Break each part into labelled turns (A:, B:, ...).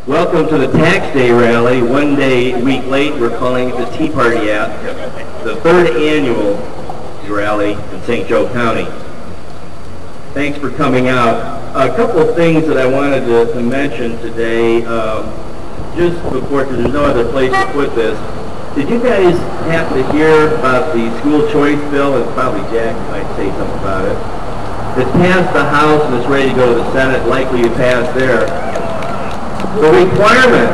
A: Welcome to the Tax Day rally. One day, a week late, we're calling it the Tea Party app, the third annual rally in St. Joe County. Thanks for coming out. A couple of things that I wanted to mention today, just before, because there's no other place to put this. Did you guys happen to hear about the school choice bill? And probably Jack might say something about it. It's passed the House and it's ready to go to the Senate, likely to pass there. The requirement,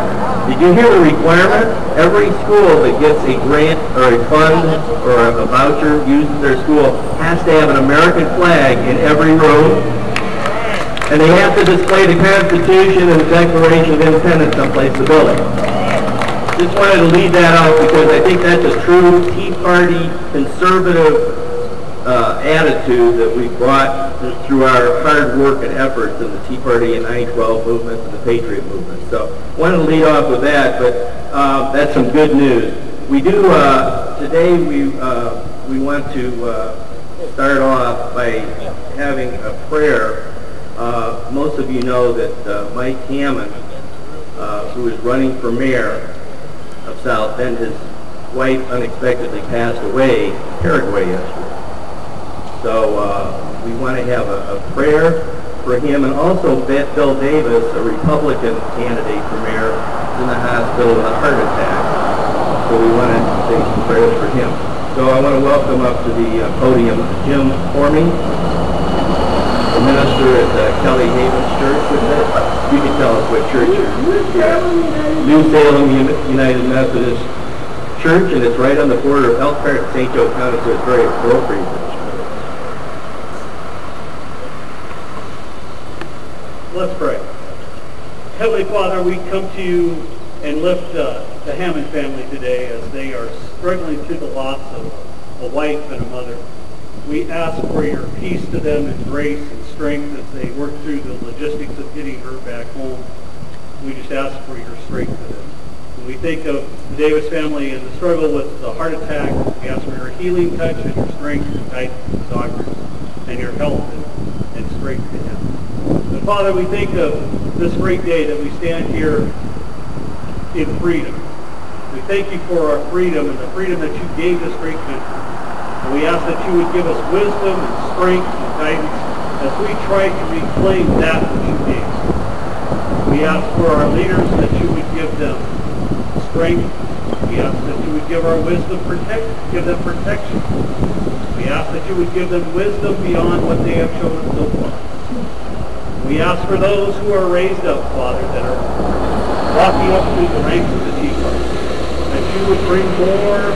A: did you hear the requirement? Every school that gets a grant or a fund or a voucher used in their school has to have an American flag in every room. And they have to display the Constitution and the Declaration of Independence someplace in the building. Just wanted to leave that out because I think that's a true Tea Party conservative attitude that we brought through our hard work and efforts in the Tea Party and 9/12 movement and the Patriot movement. So wanted to lead off with that, but that's some good news. We do, today we want to start off by having a prayer. Most of you know that Mike Hammond, who is running for mayor of South Bend, his wife unexpectedly passed away in Paraguay yesterday. So we want to have a prayer for him, and also Bill Davis, a Republican candidate for mayor, is in the hospital with a heart attack. So we want to say some prayers for him. So I want to welcome up to the podium Jim Forming, the minister at Kelly Havens Church. You can tell us what church you're at. New Salem United Methodist Church, and it's right on the border of Elkhart and St. Joe County, so it's very appropriate.
B: Let's pray. Heavenly Father, we come to you and lift the Hammond family today as they are struggling through the loss of a wife and a mother. We ask for your peace to them and grace and strength as they work through the logistics of getting her back home. We just ask for your strength to them. When we think of the Davis family and the struggle with the heart attack, we ask for your healing touch and your strength and guidance to the doctors and your health and strength to him. And Father, we think of this great day that we stand here in freedom. We thank you for our freedom and the freedom that you gave this great country. And we ask that you would give us wisdom and strength and guidance as we try to reclaim that which you gave. We ask for our leaders that you would give them strength. We ask that you would give our wisdom give them protection. We ask that you would give them wisdom beyond what they have shown us so far. We ask for those who are raised up, Father, that are walking up through the ranks of the Tea Party, that you would bring more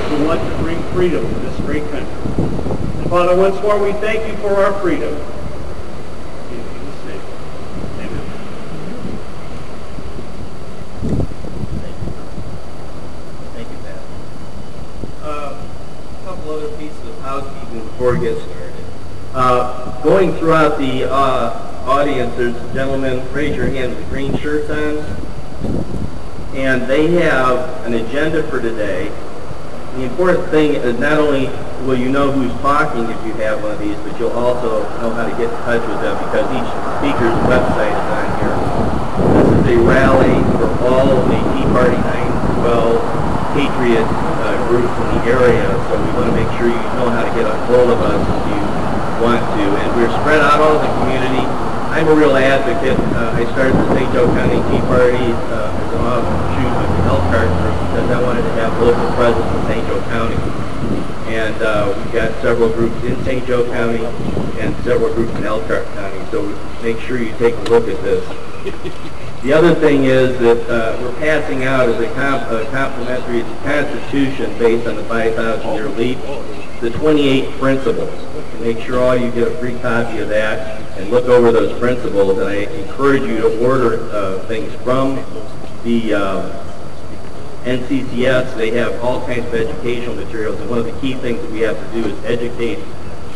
B: who want to bring freedom to this great country. And Father, once more, we thank you for our freedom. In Jesus' name, amen.
A: Thank you, Pastor. A couple other pieces of housekeeping before we get started. Going throughout the audience, there's gentlemen, raise your hand, with green shirts on, and they have an agenda for today. The important thing is not only will you know who's talking if you have one of these, but you'll also know how to get in touch with them because each speaker's website is on here. This is a rally for all of the Tea Party 9/12 Patriot groups in the area, so we want to make sure you know how to get a hold of us if you want to. And we're spread out all over the community. I'm a real advocate. I started the St. Joe County Tea Party as an offshoot of the Elkhart group because I wanted to have local presence in St. Joe County. And we've got several groups in St. Joe County and several groups in Elkhart County. So make sure you take a look at this. The other thing is that we're passing out as a complimentary Constitution based on the 5,000-year leap, the 28 principles. Make sure all you get a free copy of that and look over those principles. And I encourage you to order things from the NCCS. They have all kinds of educational materials, and one of the key things that we have to do is educate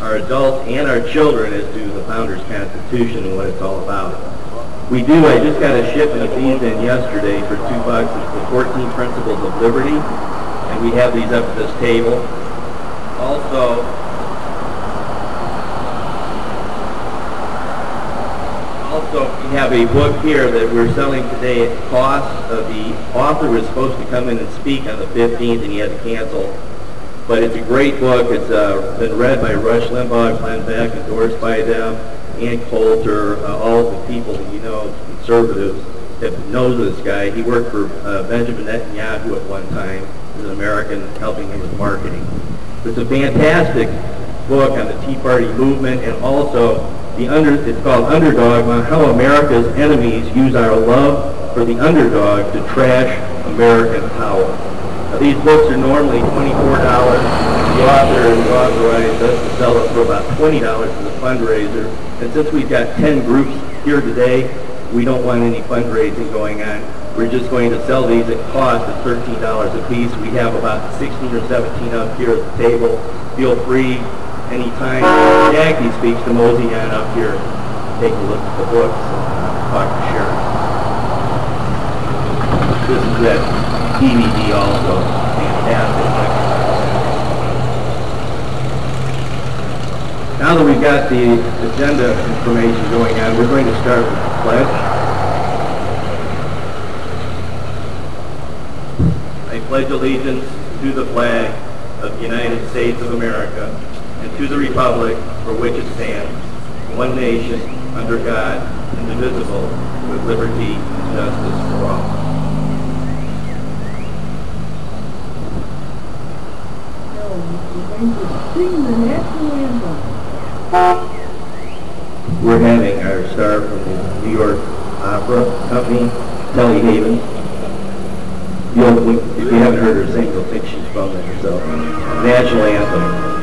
A: our adults and our children as to the Founders Constitution and what it's all about. We do, I just got a shipment of these in yesterday for $2. It's the 14 Principles of Liberty, and we have these up at this table. Also, We have a book here that we're selling today at cost. The author was supposed to come in and speak on the 15th and he had to cancel. But it's a great book. It's been read by Rush Limbaugh, Glenn Beck, endorsed by them, Ann Coulter, all the people that you know, conservatives, that knows this guy. He worked for Benjamin Netanyahu at one time as an American, helping him with marketing. It's a fantastic book on the Tea Party movement, and also it's called Underdog, on how America's enemies use our love for the underdog to trash American power. Now, these books are normally $24. The author has authorized us to sell them for about $20 as a fundraiser. And since we've got 10 groups here today, we don't want any fundraising going on. We're just going to sell these at cost at $13 a piece. We have about 16 or 17 up here at the table. Feel free anytime Jackie speaks to mosey on up here, take a look at the books and talk to Sharon. This is that DVD also. Fantastic. Now that we've got the agenda information going on, we're going to start with the pledge. I pledge allegiance to the flag of the United States of America and to the republic for which it stands, one nation, under God, indivisible, with liberty and justice for all. We're having our star from the New York Opera Company, Kelly Havens. If you haven't heard her sing, you'll think she's from there. So, national anthem.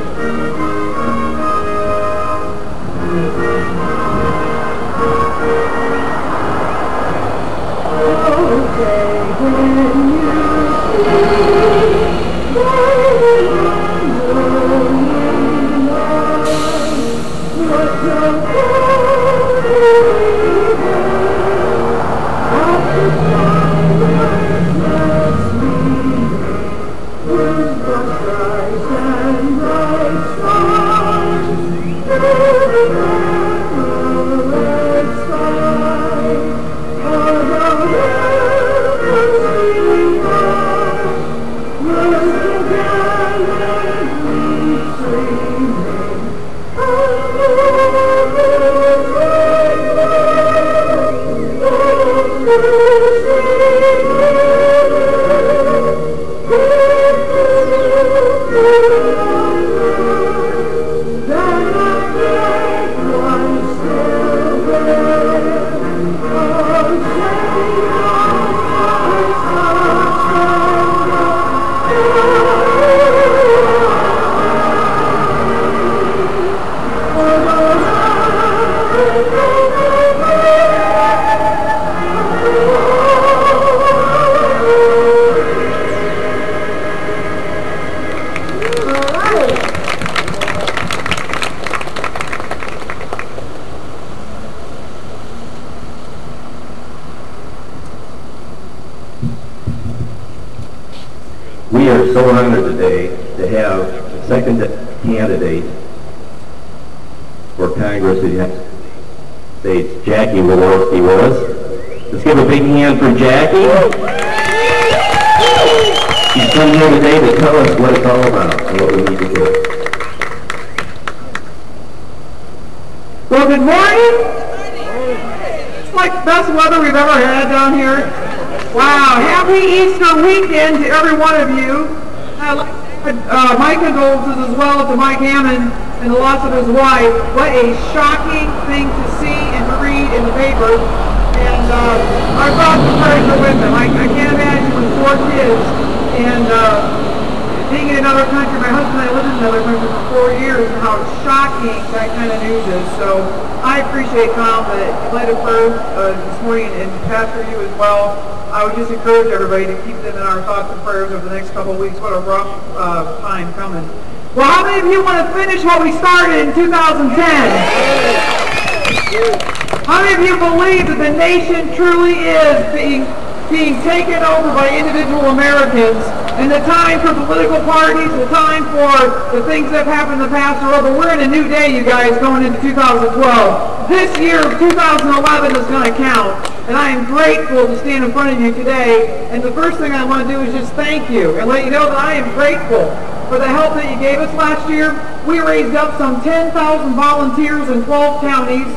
A: We are so honored today to have the second candidate for Congress of the United States, Jackie Walorski, with us. Let's give a big hand for Jackie. She's come here today to tell us what it's all about and what we need to do.
C: Well, good morning. It's like the best weather we've ever had down here. Wow, happy Easter weekend to every one of you. My condolences as well to Mike Hammond and the loss of his wife. What a shocking thing to see and to read in the paper. And our thoughts and prayers are with them. I can't imagine with 4 kids and being in another country. My husband and I lived in another country for 4 years, and how shocking that kind of news is. So I appreciate, Tom, that you led a prayer this morning, and Pastor, you as well. I would just encourage everybody to keep them in our thoughts and prayers over the next couple of weeks. What a rough time coming. Well, how many of you want to finish what we started in 2010? How many of you believe that the nation truly is being taken over by individual Americans, and the time for political parties, the time for the things that have happened in the past are over? We're in a new day, you guys, going into 2012. this year of 2011 is going to count. And I am grateful to stand in front of you today. And the first thing I want to do is just thank you and let you know that I am grateful for the help that you gave us last year. We raised up some 10,000 volunteers in 12 counties.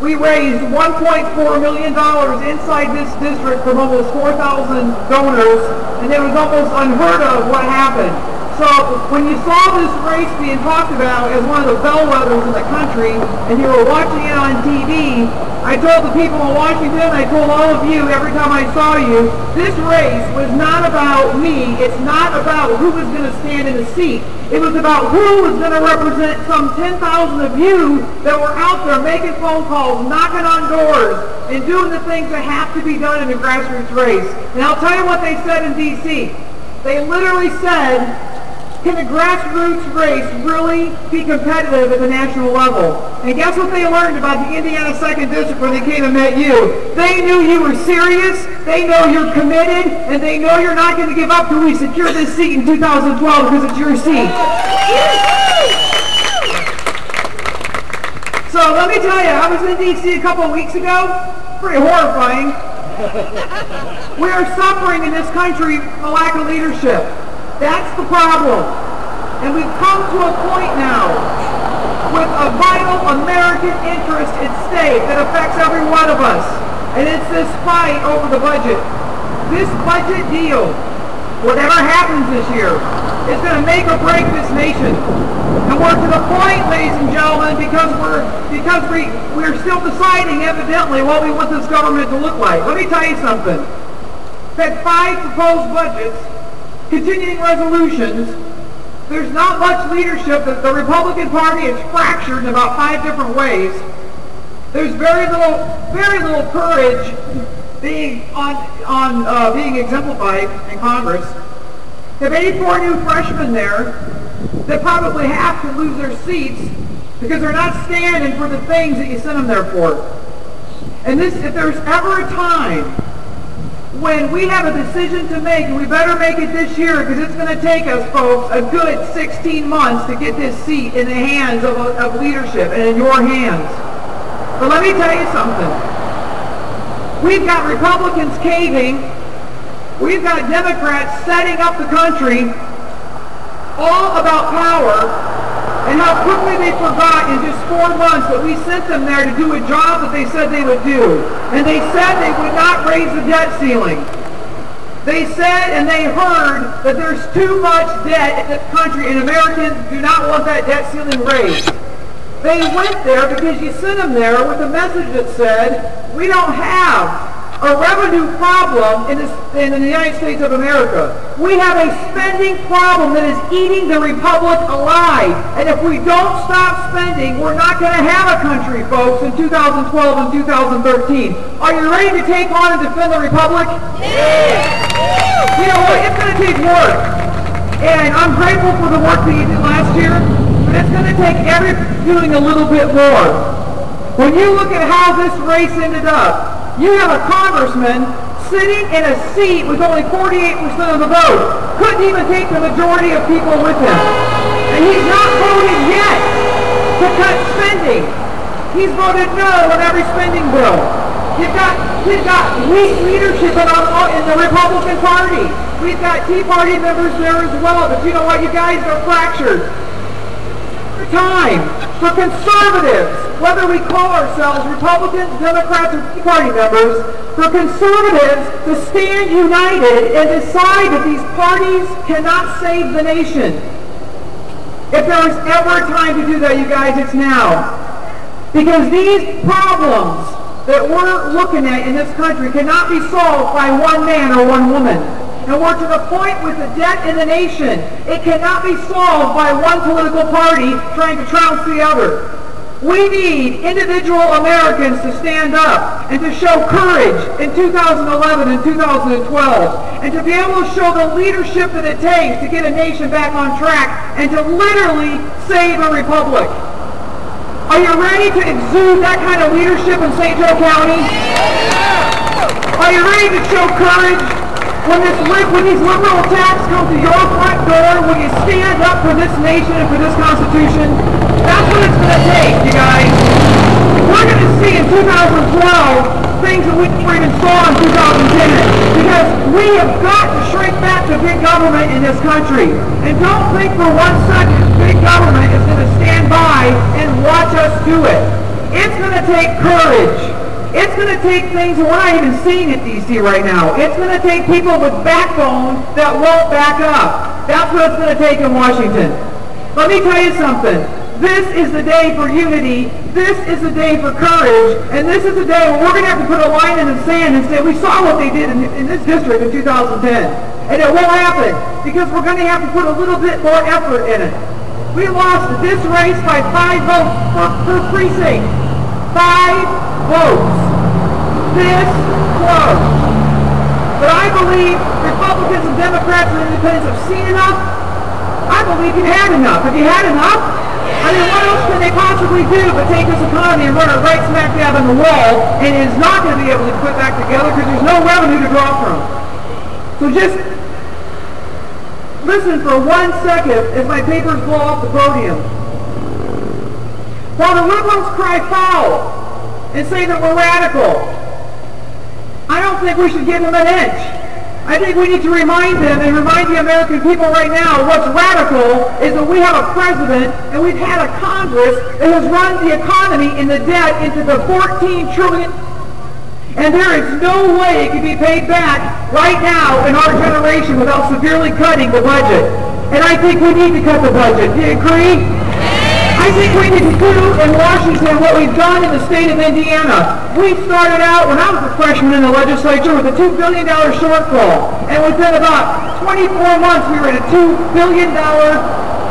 C: We raised $1.4 million inside this district from almost 4,000 donors, and it was almost unheard of what happened. So when you saw this race being talked about as one of the bellwethers in the country, and you were watching it on TV, I told the people in Washington, I told all of you every time I saw you, this race was not about me. It's not about who was going to stand in the seat. It was about who was going to represent some 10,000 of you that were out there making phone calls, knocking on doors, and doing the things that have to be done in a grassroots race. And I'll tell you what they said in D.C. They literally said, can a grassroots race really be competitive at the national level? And guess what they learned about the Indiana 2nd District when they came and met you? They knew you were serious, they know you're committed, and they know you're not going to give up till we secure this seat in 2012 because it's your seat. So let me tell you, I was in D.C. a couple of weeks ago. Pretty horrifying. We are suffering in this country a lack of leadership. That's the problem. And we've come to a point now with a vital American interest at stake that affects every one of us. And it's this fight over the budget. This budget deal, whatever happens this year, is going to make or break this nation. And we're to the point, ladies and gentlemen, because we're still deciding evidently what we want this government to look like. Let me tell you something. We've had 5 proposed budgets, continuing resolutions. There's not much leadership. The Republican Party is fractured in about 5 different ways. There's very little courage being being exemplified in Congress. They have 84 new freshmen there that probably have to lose their seats because they're not standing for the things that you sent them there for. And if there's ever a time when we have a decision to make, and we better make it this year because it's going to take us, folks, a good 16 months to get this seat in the hands of leadership and in your hands. But let me tell you something. We've got Republicans caving. We've got Democrats setting up the country all about power, and how quickly they forgot in just 4 months that we sent them there to do a job that they said they would do. And they said they would not raise the debt ceiling. They said and they heard that there's too much debt in this country and Americans do not want that debt ceiling raised. They went there because you sent them there with a message that said, we don't have a revenue problem in the United States of America. We have a spending problem that is eating the republic alive. And if we don't stop spending, we're not going to have a country, folks, in 2012 and 2013. Are you ready to take on and defend the republic? Yeah. You know what? It's going to take work. And I'm grateful for the work that you did last year, but it's going to take doing a little bit more. When you look at how this race ended up, you have a congressman sitting in a seat with only 48% of the vote. Couldn't even take the majority of people with him. And he's not voted yet to cut spending. He's voted no on every spending bill. You've got weak leadership in the Republican Party. We've got Tea Party members there as well. But you know what? You guys are fractured. Time for conservatives, whether we call ourselves Republicans, Democrats, or Tea Party members, for conservatives to stand united and decide that these parties cannot save the nation. If there is ever a time to do that, you guys, it's now. Because these problems that we're looking at in this country cannot be solved by one man or one woman. And we're to the point with the debt in the nation, it cannot be solved by one political party trying to trounce the other. We need individual Americans to stand up and to show courage in 2011 and 2012 and to be able to show the leadership that it takes to get a nation back on track and to literally save a republic. Are you ready to exude that kind of leadership in St. Joe County? Are you ready to show courage? When these liberal attacks come to your front door, will you stand up for this nation and for this Constitution? That's what it's going to take, you guys. We're going to see in 2012 things that we never even saw in 2010, because we have got to shrink back to big government in this country. And don't think for 1 second big government is going to stand by and watch us do it. It's going to take courage. It's going to take things that we're not even seeing at D.C. right now. It's going to take people with backbone that won't back up. That's what it's going to take in Washington. Let me tell you something. This is the day for unity. This is the day for courage. And this is the day when we're going to have to put a line in the sand and say, we saw what they did in this district in 2010. And it won't happen, because we're going to have to put a little bit more effort in it. We lost this race by 5 votes per precinct. 5 votes. This close. But I believe Republicans and Democrats and Independents have seen enough. I believe you've had enough. Have you had enough? I mean, what else can they possibly do but take this economy and run it right smack dab in the wall, and is not going to be able to put back together because there's no revenue to draw from. So just listen for 1 second as my papers blow off the podium. While the liberals cry foul and say that we're radical, I don't think we should give them an inch. I think we need to remind them and remind the American people right now what's radical is that we have a president and we've had a Congress that has run the economy and the debt into the $14 trillion. And there is no way it can be paid back right now in our generation without severely cutting the budget. And I think we need to cut the budget. Do you agree? I think we need to do in Washington what we've done in the state of Indiana. We started out, when I was a freshman in the legislature, with a $2 billion shortfall. And within about 24 months, we were at a $2 billion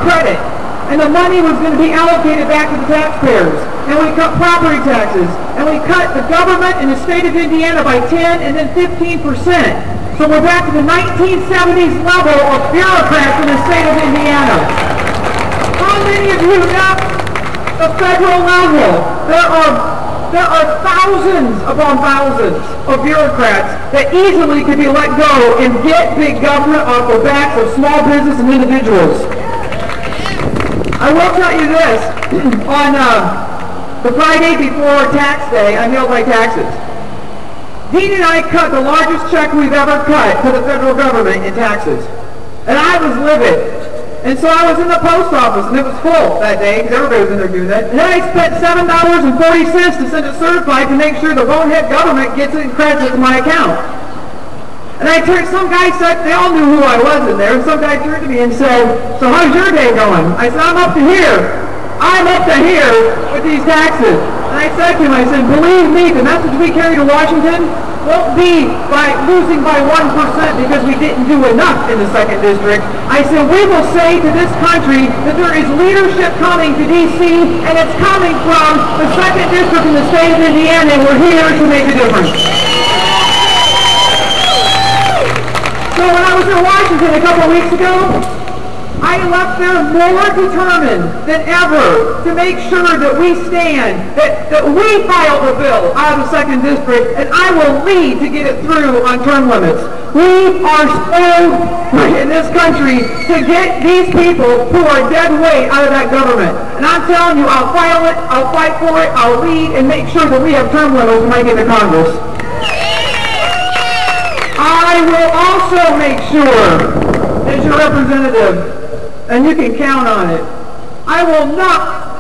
C: credit. And the money was going to be allocated back to the taxpayers. And we cut property taxes. And we cut the government in the state of Indiana by 10 and then 15%. So we're back to the 1970s level of bureaucrats in the state of Indiana. How many of you know the federal level? There are thousands upon thousands of bureaucrats that easily could be let go and get big government off the backs of small business and individuals. I will tell you this. On the Friday before tax day, I mailed my taxes. Dean and I cut the largest check we've ever cut to the federal government in taxes. And I was livid. And so I was in the post office, and it was full that day, because everybody was in there doing that. And then I spent $7.40 to send it certified to make sure the bonehead government gets it and credits it to my account. And some guy said, they all knew who I was in there, and some guy turned to me and said, so how's your day going? I said, I'm up to here. I'm up to here with these taxes. And I said to him, I said, believe me, the message we carry to Washington won't be by losing by 1% because we didn't do enough in the 2nd District. I said, we will say to this country that there is leadership coming to D.C. and it's coming from the 2nd District in the state of Indiana, and we're here to make a difference. So when I was in Washington a couple of weeks ago, I left there more determined than ever to make sure that we stand, that we file the bill out of the 2nd District, and I will lead to get it through on term limits. We are spoiled in this country to get these people who are dead weight out of that government. And I'm telling you, I'll file it, I'll fight for it, I'll lead and make sure that we have term limits when I get to Congress. I will also make sure, as your representative, and you can count on it, I will not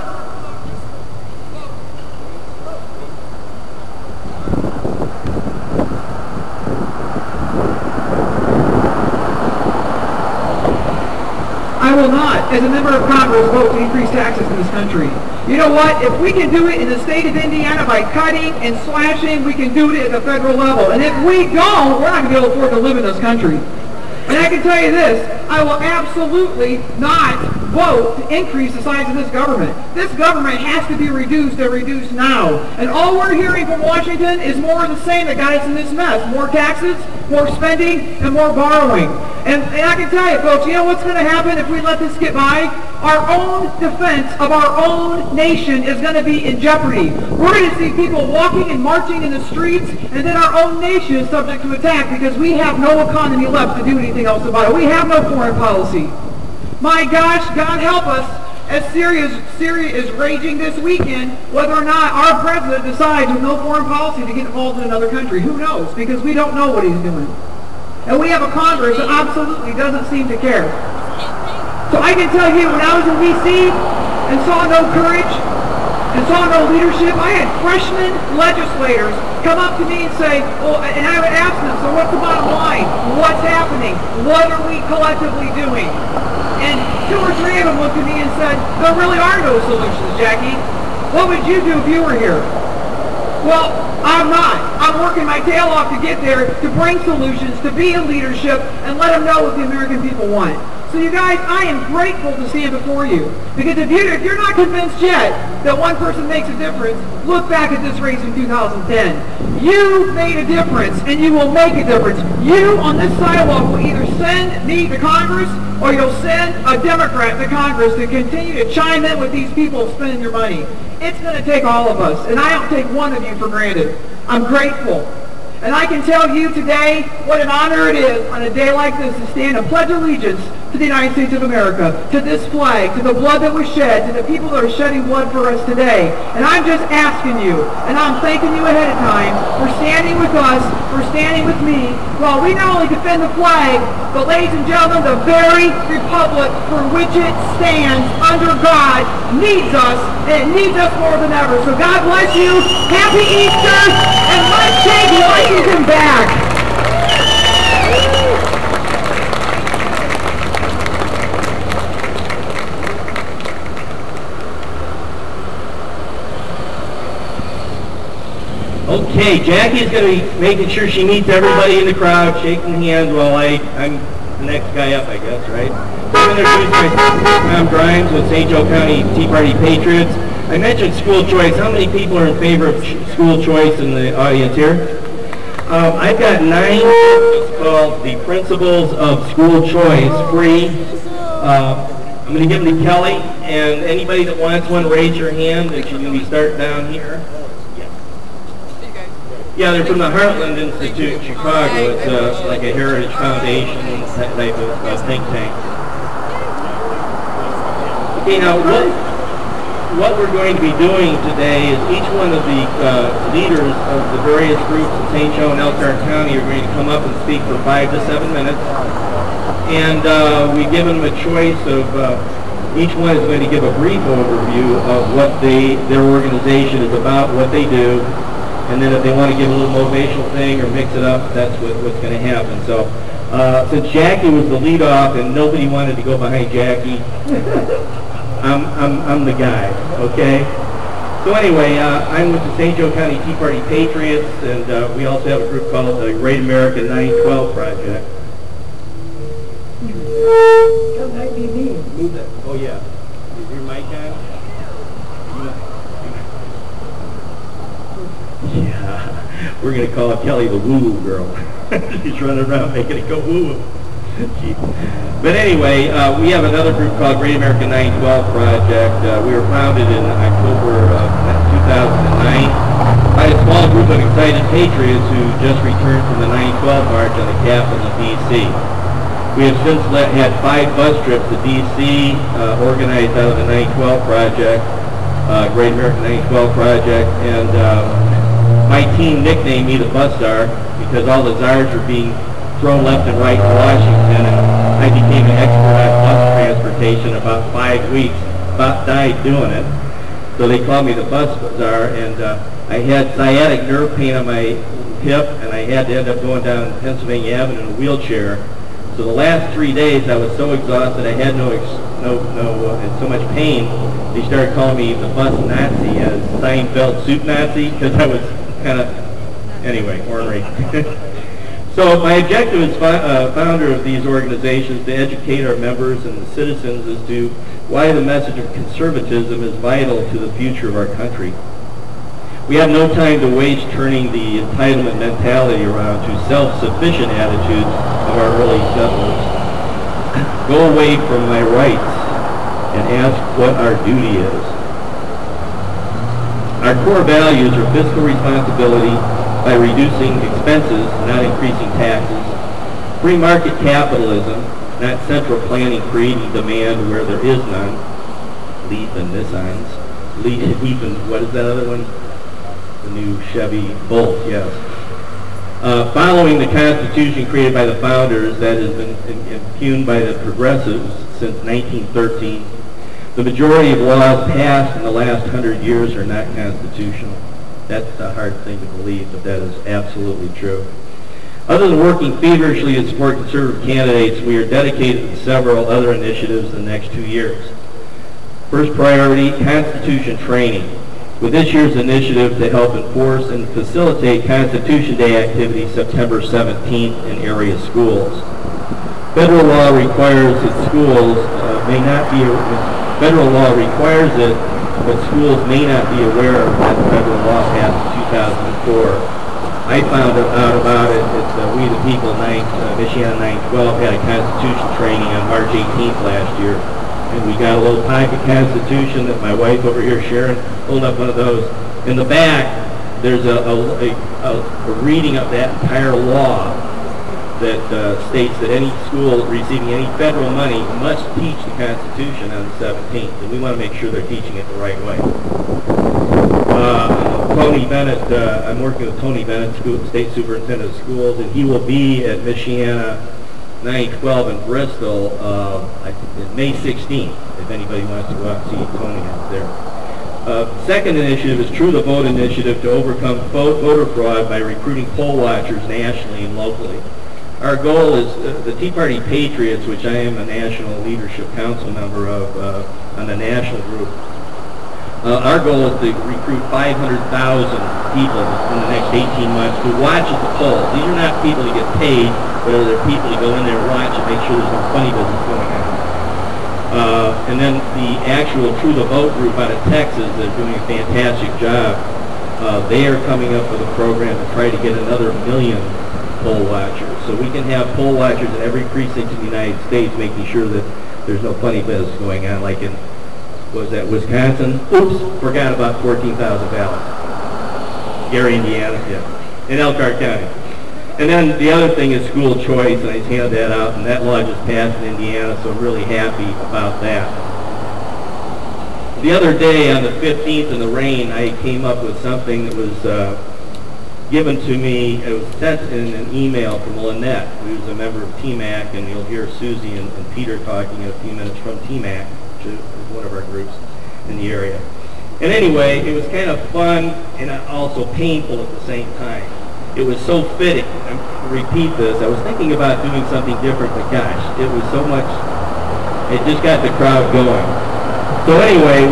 C: as a member of Congress, vote to increase taxes in this country. You know what? If we can do it in the state of Indiana by cutting and slashing, we can do it at the federal level. And if we don't, we're not going to be able to afford to live in this country. And I can tell you this, I will absolutely not vote to increase the size of this government. This government has to be reduced and reduced now. And all we're hearing from Washington is more of the same that got us in this mess. More taxes, more spending, and more borrowing. And I can tell you, folks, you know what's going to happen if we let this get by? Our own defense of our own nation is going to be in jeopardy. We're going to see people walking and marching in the streets, and then our own nation is subject to attack because we have no economy left to do anything else about it. We have no foreign policy. My gosh, God help us as Syria is raging this weekend, whether or not our president decides with no foreign policy to get involved in another country. Who knows? Because we don't know what he's doing. And we have a Congress that absolutely doesn't seem to care. So I can tell you, when I was in D.C. and saw no courage and saw no leadership, I had freshman legislators come up to me and say, well, and I would ask them, so what's the bottom line? What's happening? What are we collectively doing? And 2 or 3 of them looked at me and said, there really are no solutions, Jackie. What would you do if you were here? Well, I'm not. I'm working my tail off to get there, to bring solutions, to be in leadership, and let them know what the American people want. So you guys, I am grateful to stand before you. Because if you're not convinced yet that one person makes a difference, look back at this race in 2010. You made a difference, and you will make a difference. You on this sidewalk will either send me to Congress, or you'll send a Democrat to Congress to continue to chime in with these people spending your money. It's going to take all of us, and I don't take one of you for granted. I'm grateful. And I can tell you today what an honor it is on a day like this to stand and pledge allegiance to the United States of America, to this flag, to the blood that was shed, to the people that are shedding blood for us today. And I'm just asking you, and I'm thanking you ahead of time for standing with us, for standing with me, while we not only defend the flag, but ladies and gentlemen, the very republic for which it stands under God needs us, and it needs us more than ever. So God bless you, happy Easter, and let's take Washington back.
A: Okay, Jackie's going to be making sure she meets everybody in the crowd, shaking hands while I'm the next guy up, I guess, right? I'm going to introduce myself. Tom Grimes with St. Joe County Tea Party Patriots. I mentioned school choice. How many people are in favor of school choice in the audience here? I've got 9 books called The Principles of School Choice, free. I'm going to give them to Kelly, and anybody that wants one, raise your hand, and she's going to be starting down here. Yeah, they're from the Heartland Institute in Chicago. It's like a heritage foundation, that type of think tank. Okay, now what we're going to be doing today is each one of the leaders of the various groups in St. Joe and Elkhart County are going to come up and speak for 5 to 7 minutes. And we've given them a choice of, each one is going to give a brief overview of what their organization is about, what they do. And then if they want to give a little motivational thing or mix it up, that's what's going to happen. So since Jackie was the lead off and nobody wanted to go behind Jackie, I'm the guy, okay? So anyway, I'm with the St. Joe County Tea Party Patriots, and we also have a group called the Great American 912 Project.
C: That might be me.
A: Move that. Oh yeah. Is your mic on? Yeah, we're going to call Kelly the woo-woo girl. She's running around making it go woo-woo. But anyway, we have another group called Great American 912 Project. We were founded in October of 2009 by a small group of excited patriots who just returned from the 912 March on the Capitol in D.C. We have since had 5 bus trips to D.C. Organized out of the 912 Project, Great American 912 Project, and my team nicknamed me the bus czar because all the czars were being thrown left and right in Washington, and I became an expert on bus transportation about 5 weeks, about died doing it. So they called me the bus czar, and I had sciatic nerve pain on my hip, and I had to end up going down Pennsylvania Avenue in a wheelchair. So the last 3 days I was so exhausted, I had and so much pain, they started calling me the bus Nazi, as Seinfeld soup Nazi, because I was kind of, anyway, ornery. So my objective as founder of these organizations to educate our members and the citizens as to why the message of conservatism is vital to the future of our country. We have no time to waste turning the entitlement mentality around to self-sufficient attitudes of our early settlers. Go away from my rights and ask what our duty is. Our core values are fiscal responsibility by reducing expenses, not increasing taxes. Free market capitalism, not central planning creating demand where there is none. Leaf and Nissans. Leaf and what is that other one? The new Chevy Bolt, yes. Following the Constitution created by the founders that has been impugned by the progressives since 1913, the majority of laws passed in the last 100 years are not constitutional. That's a hard thing to believe, but that is absolutely true. Other than working feverishly to support conservative candidates, we are dedicated to several other initiatives in the next 2 years. First priority, Constitution training. With this year's initiative to help enforce and facilitate Constitution Day activities September 17th in area schools. Federal law requires that schools federal law requires it, but schools may not be aware of that federal law passed in 2004. I found out about it at We the People night, Michiana 912 had a Constitution training on March 18th last year. And we got a little pocket Constitution that my wife over here, Sharon, pulled up one of those. In the back, there's a reading of that entire law that states that any school receiving any federal money must teach the Constitution on the 17th. And we want to make sure they're teaching it the right way. Tony Bennett, I'm working with Tony Bennett, State Superintendent of Schools, and he will be at Michiana 912 in Bristol May 16th, if anybody wants to go out and see Tony out there. Second initiative is True the Vote initiative to overcome voter fraud by recruiting poll watchers nationally and locally. Our goal is the Tea Party Patriots, which I am a National Leadership Council member of on the national group. Our goal is to recruit 500,000 people in the next 18 months to watch at the polls. These are not people to get paid, but they're people to go in there and watch and make sure there's no funny business going on. And then the actual True the Vote group out of Texas, they're doing a fantastic job. They are coming up with a program to try to get another 1 million poll watchers. So we can have poll watchers in every precinct in the United States making sure that there's no funny business going on, like in was that Wisconsin? Oops, forgot about 14,000 ballots. Gary, Indiana, yeah. In Elkhart County. And then the other thing is school choice, and I just handed that out, and that law just passed in Indiana, so I'm really happy about that. The other day, on the 15th in the rain, I came up with something that was given to me. It was sent in an email from Lynette, who's a member of TMAC, and you'll hear Susie and Peter talking in a few minutes from TMAC, which is one of our groups in the area. And anyway, it was kind of fun and also painful at the same time. It was so fitting. I'm going to repeat this. I was thinking about doing something different, but gosh, it was so much, it just got the crowd going. So anyway,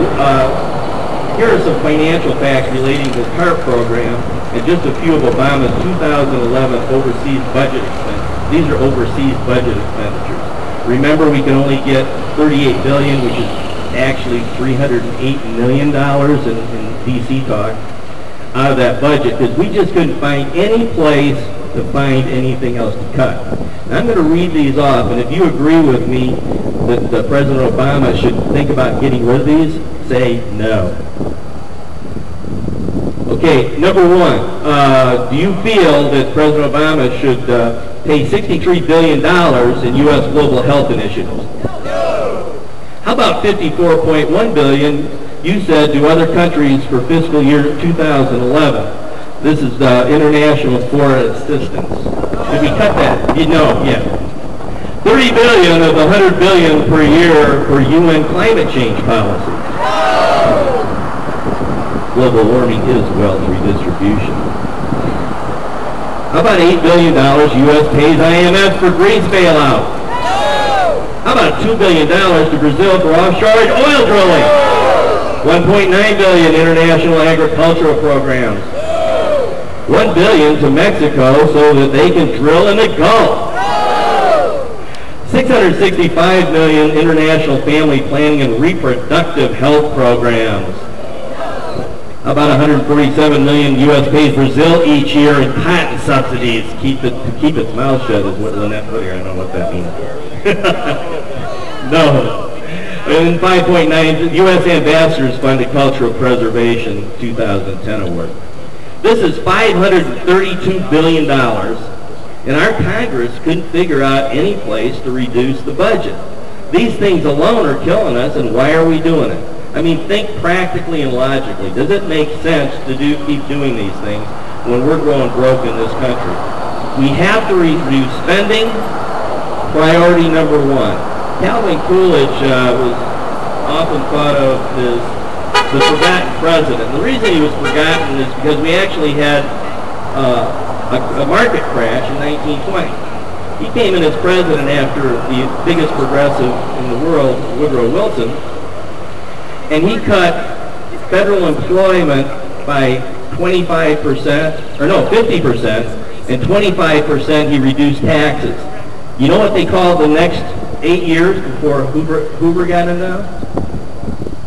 A: here are some financial facts relating to the TARP program and just a few of Obama's 2011 overseas budget expenses. These are overseas budget expenditures. Remember, we can only get $38 billion, which is actually $308 million in DC talk, out of that budget, because we just couldn't find any place to find anything else to cut. Now, I'm going to read these off, and if you agree with me that President Obama should think about getting rid of these, say no. Okay, number one, do you feel that President Obama should pay $63 billion in U.S. global health initiatives? No. How about $54.1 billion you said to other countries for fiscal year 2011? This is international foreign assistance. Did we cut that? No, yeah. $30 billion of the $100 billion per year for UN climate change policy. No. Global warming is wealth redistribution. How about $8 billion U.S. pays IMF for Greece bailout? No. How about $2 billion to Brazil for offshore oil drilling? No. $1.9 billion international agricultural programs. No. $1 billion to Mexico so that they can drill in the Gulf. No. $665 million international family planning and reproductive health programs. How about $147 million U.S. pays Brazil each year in cotton subsidies to keep its mouth shut is what Lynette put here. I don't know what that means. No. And 5.9, U.S. Ambassadors Funded Cultural Preservation 2010 award. This is $532 billion, and our Congress couldn't figure out any place to reduce the budget. These things alone are killing us, and why are we doing it? I mean, think practically and logically. Does it make sense to keep doing these things when we're going broke in this country? We have to reduce spending. Priority number one. Calvin Coolidge was often thought of as the forgotten president. The reason he was forgotten is because we actually had a market crash in 1920. He came in as president after the biggest progressive in the world, Woodrow Wilson, and he cut federal employment by 25%, or no, 50%, and 25% he reduced taxes. You know what they called the next 8 years before Hoover got in now?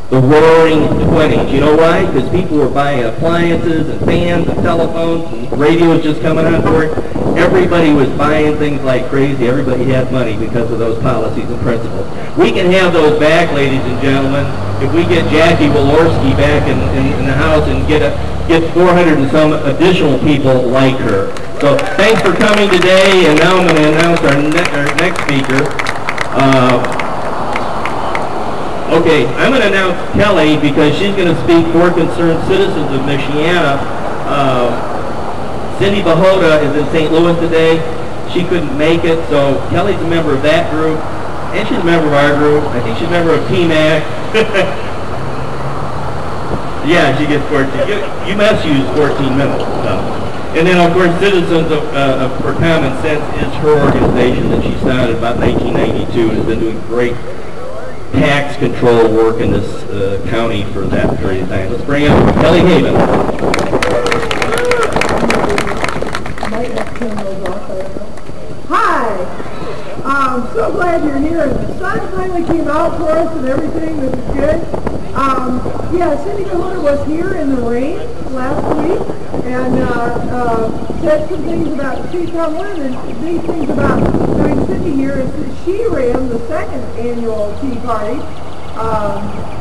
A: The Roaring 20s. You know why? Because people were buying appliances and fans and telephones and radios just coming on board. Everybody was buying things like crazy. Everybody had money because of those policies and principles. We can have those back, ladies and gentlemen, if we get Jackie Walorski back in the House and get 400 and some additional people like her. So thanks for coming today, and now I'm going to announce our next speaker. Okay, I'm going to announce Kelly because she's going to speak for concerned citizens of Michiana. Cindy Bahota is in St. Louis today. She couldn't make it, so Kelly's a member of that group, and she's a member of our group. I think she's a member of TMAC. Yeah, she gets 14. UMass used 14 minutes. So. And then, of course, Citizens for Common Sense is her organization that she started about 1992 and has been doing great tax control work in this county for that period of time. Let's bring up Kelly Haven.
C: Hi. I'm so glad you're here. The sun finally came out for us and everything. This is good. Yeah, Cindy Bahota was here in the rain last week and said some things about the tree town. One of the big things about doing Cindy here is that she ran the second annual Tea Party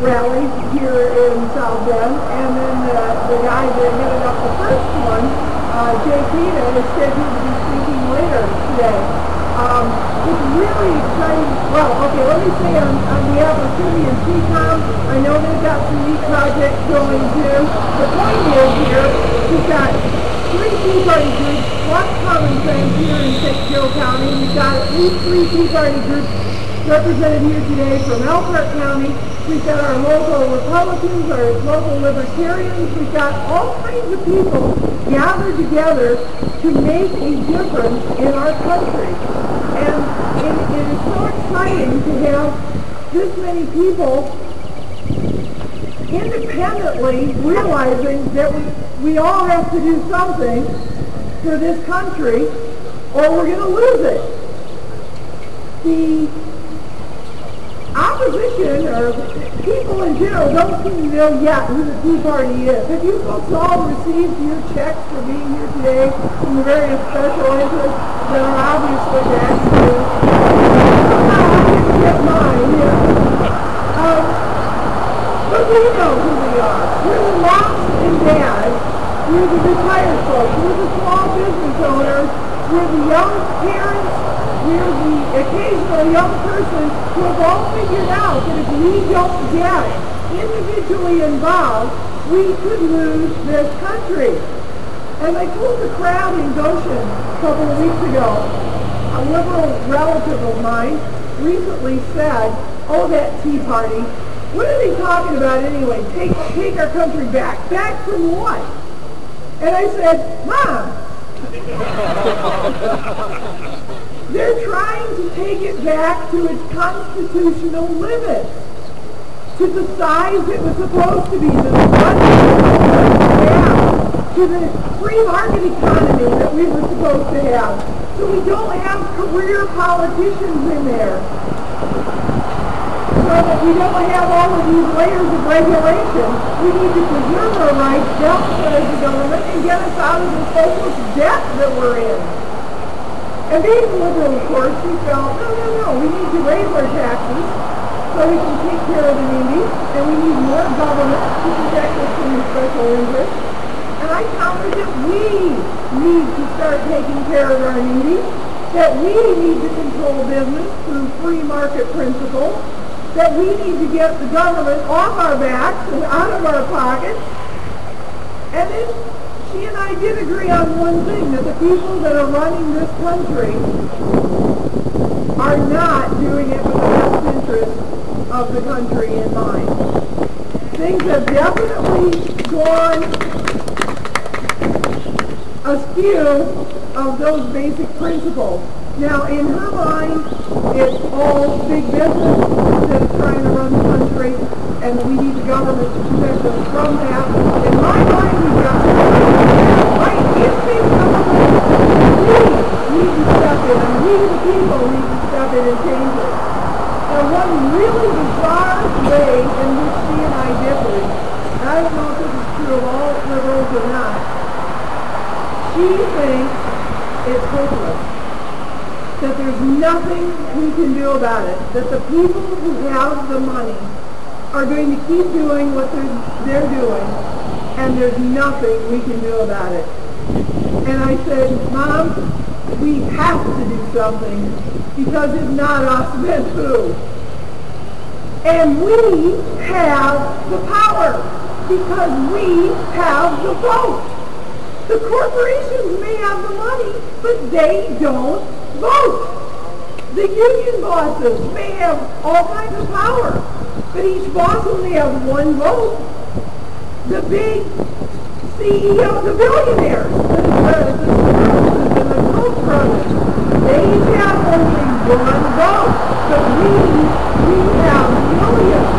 C: rally here in South Bend, and then the guy that headed up the first one, Jay Pina, is scheduled to be speaking later today. It's really exciting. Well, okay, let me say on behalf of Cindy and CCOM, I know they've got some neat projects going too. The point is here, we've got 3 Tea Party groups, plus Common Sense here in St. Joe County. We've got at least 3 Tea Party groups represented here today from Elkhart County. We've got our local Republicans, our local Libertarians. We've got all kinds of people gathered together to make a difference in our country. And it is so exciting to have this many people independently realizing that we all have to do something for this country or we're going to lose it. The opposition, or people in general, don't seem to know yet who the Tea Party is. Have you folks all received your checks for being here today from the various special interests that are obviously back to you? Somehow I didn't get mine, yeah. But we know who we are. We're the moms and dads. We're the retired folks. We're the small business owners. We're the young parents. We're the occasional young person who have all figured out that if we don't get individually involved, we could lose this country. And I told the crowd in Goshen a couple of weeks ago, a liberal relative of mine recently said, oh, that Tea Party, what are they talking about anyway? Take our country back. Back from what? And I said, Mom, they're trying to take it back to its constitutional limits, to the size it was supposed to be, to the budget it was supposed to have, to the free market economy that we were supposed to have. So we don't have career politicians in there. So that we don't have all of these layers of regulation. We need to preserve our rights, downsize the government, and get us out of this hopeless debt that we're in. And being liberal, of course, we felt, no, we need to raise our taxes so we can take care of the needy, and we need more government to protect us from the special interests. And I countered that we need to start taking care of our needy, that we need to control business through free market principles, that we need to get the government off our backs and out of our pockets. And then she and I did agree on one thing, that the people that are running this country are not doing it with the best interest of the country in mind. Things have definitely gone askew of those basic principles. Now, in her mind, it's all big business that is trying to run the country, and we need the government to protect us from that. In my mind, we've got to if the government, we need to step in, and we, the people, need to step in and change it. Now, one really bizarre way in which she and I differed, and I don't know if this is true of all liberals or not, she thinks it's hopeless, that there's nothing we can do about it, that the people who have the money are going to keep doing what they're doing, and there's nothing we can do about it. And I said, Mom, we have to do something, because if not us, then who? And we have the power, because we have the vote. The corporations may have the money, but they don't vote. The union bosses may have all kinds of power, but each boss only has one vote. The big CEO, the billionaires, the Soros and the Koch brothers, they have only one vote, but we have millions.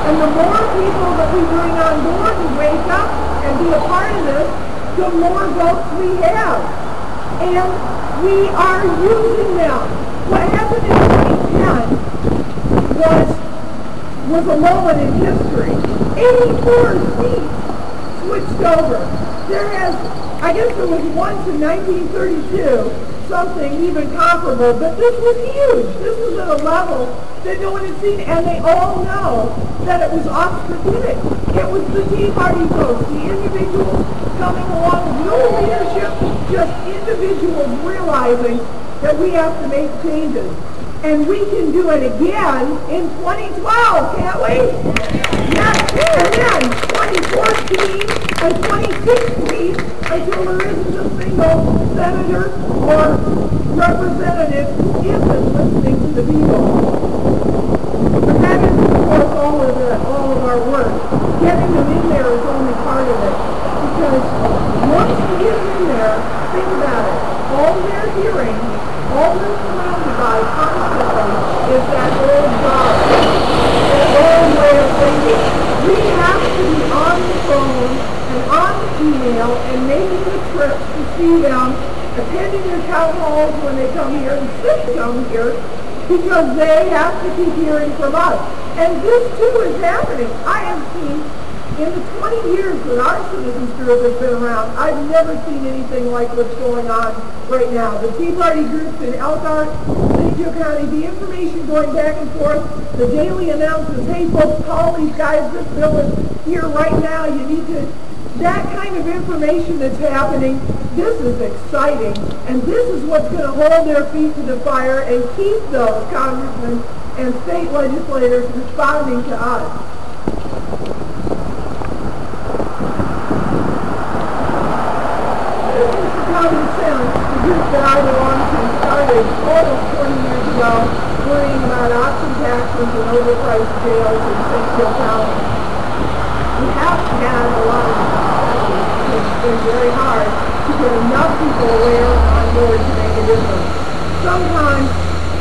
C: And the more people that we bring on board and wake up and be a part of this, the more votes we have. And we are using them. What happened in 2010 was a moment in history. 84 seats switched over. I guess there was once in 1932, something even comparable, but this was huge. This was at a level that no one had seen, and they all know that it was off-strategic. It was the Tea Party folks, the individuals coming along with no leadership, just individuals realizing that we have to make changes. And we can do it again in 2012, can't we? Yes, and then 2014 and 2016, until there isn't a single senator or representative who isn't listening to the people. But that is, of course, all of our work. Getting them in there is only part of it. Because once we get them in there, think about it. All they're hearing, all they're surrounded by constantly is that old God, that old way of thinking. We have to be on the phone and on the email and making the trips to see them, attending their town halls when they come here and sit down here, because they have to keep hearing from us. And this too is happening. I have seen, in the 20 years that our citizens group has been around, I've never seen anything like what's going on right now. The Tea Party groups in Elkhart, St. Joe County, the information going back and forth, the daily announcements, hey folks, call these guys, this bill is here right now, you need to, that kind of information that's happening, this is exciting, and this is what's going to hold their feet to the fire and keep those congressmen and state legislators responding to us. Common Sense, the group that I belong to, started almost 20 years ago worrying about option taxes and overpriced jails in St. Joe County. We have had a lot of successes. It's been very hard to get enough people aware on board to make a difference. Sometimes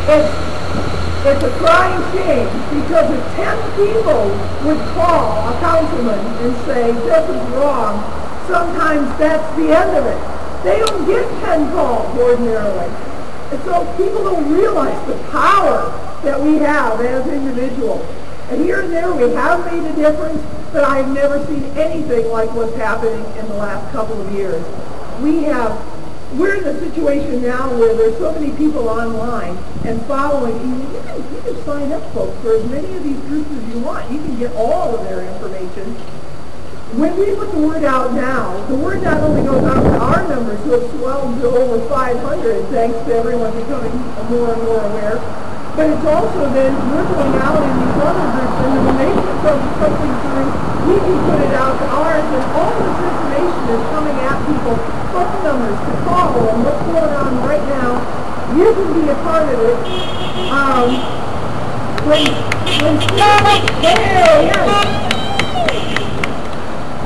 C: it's a crying shame, because if 10 people would call a councilman and say, this is wrong, sometimes that's the end of it. They don't get 10 calls ordinarily. And so people don't realize the power that we have as individuals. And here and there we have made a difference, but I've never seen anything like what's happening in the last couple of years. We're in a situation now where there's so many people online and following. You can sign up, folks, for as many of these groups as you want. You can get all of their information. When we put the word out now, the word not only goes out to our numbers, who have swelled to over 500, thanks to everyone becoming more and more aware, but it's also that we're going out in these other groups, and when they put something through, we can put it out to ours, and all this information is coming at people, phone numbers to call, and what's going on right now. You can be a part of it.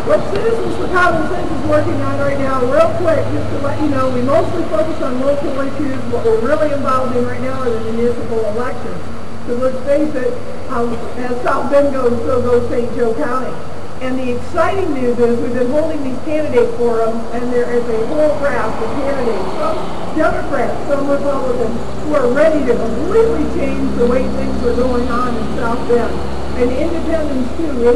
C: What Citizens for Common Sense is working on right now, real quick, just to let you know, we mostly focus on local issues. What we're really involved in right now are the municipal elections. Because let's face it, as South Bend goes, so goes St. Joe County. And the exciting news is we've been holding these candidate forums, and there is a whole raft of candidates, some Democrats, some Republicans, who are ready to completely change the way things are going on in South Bend. And independents too. We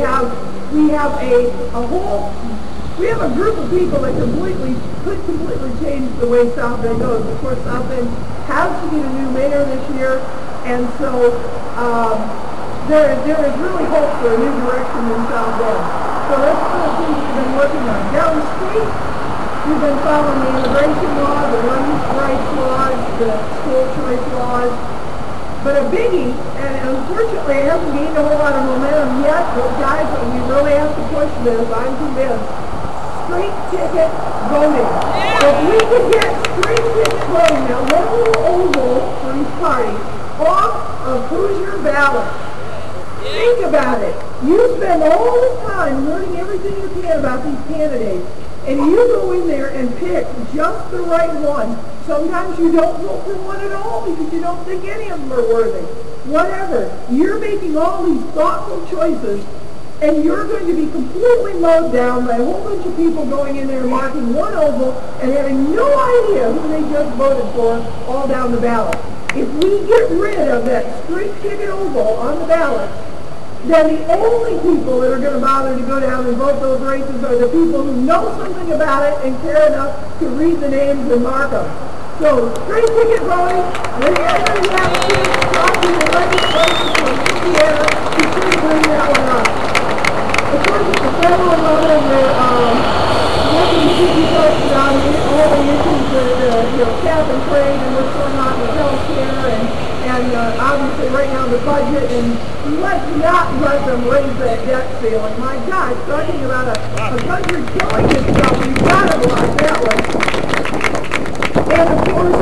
C: have a group of people that could completely change the way South Bend goes. Of course, South Bend has to get a new mayor this year, and so there is really hope for a new direction in South Bend. So that's one of the things we've been working on. Down the street, we've been following the immigration law, the women's rights laws, the school choice laws. But a biggie, and unfortunately it hasn't gained a whole lot of momentum yet, but guys, we really have to push this, I'm convinced. Straight ticket voting. If we could get straight ticket voting, now one little oval for each party, off of Hoosier ballot. Think about it. You spend all this time learning everything you can about these candidates, and you go in there and pick just the right one. Sometimes you don't vote for one at all because you don't think any of them are worthy. Whatever. You're making all these thoughtful choices, and you're going to be completely mowed down by a whole bunch of people going in there and marking one oval and having no idea who they just voted for all down the ballot. If we get rid of that straight ticket oval on the ballot, then the only people that are going to bother to go down and vote those races are the people who know something about it and care enough to read the names and mark them. So, straight ticket voting, whenever you have a chance to talk to the legislature from Indiana, you should bring that one up. Of course, at the federal level, we're looking to keep you posted on all the issues that, cap and trade and what's going on with health care and obviously right now the budget, and let's not let them raise that debt ceiling. My gosh, talking about a country killing itself, you've got to block that one. And of course,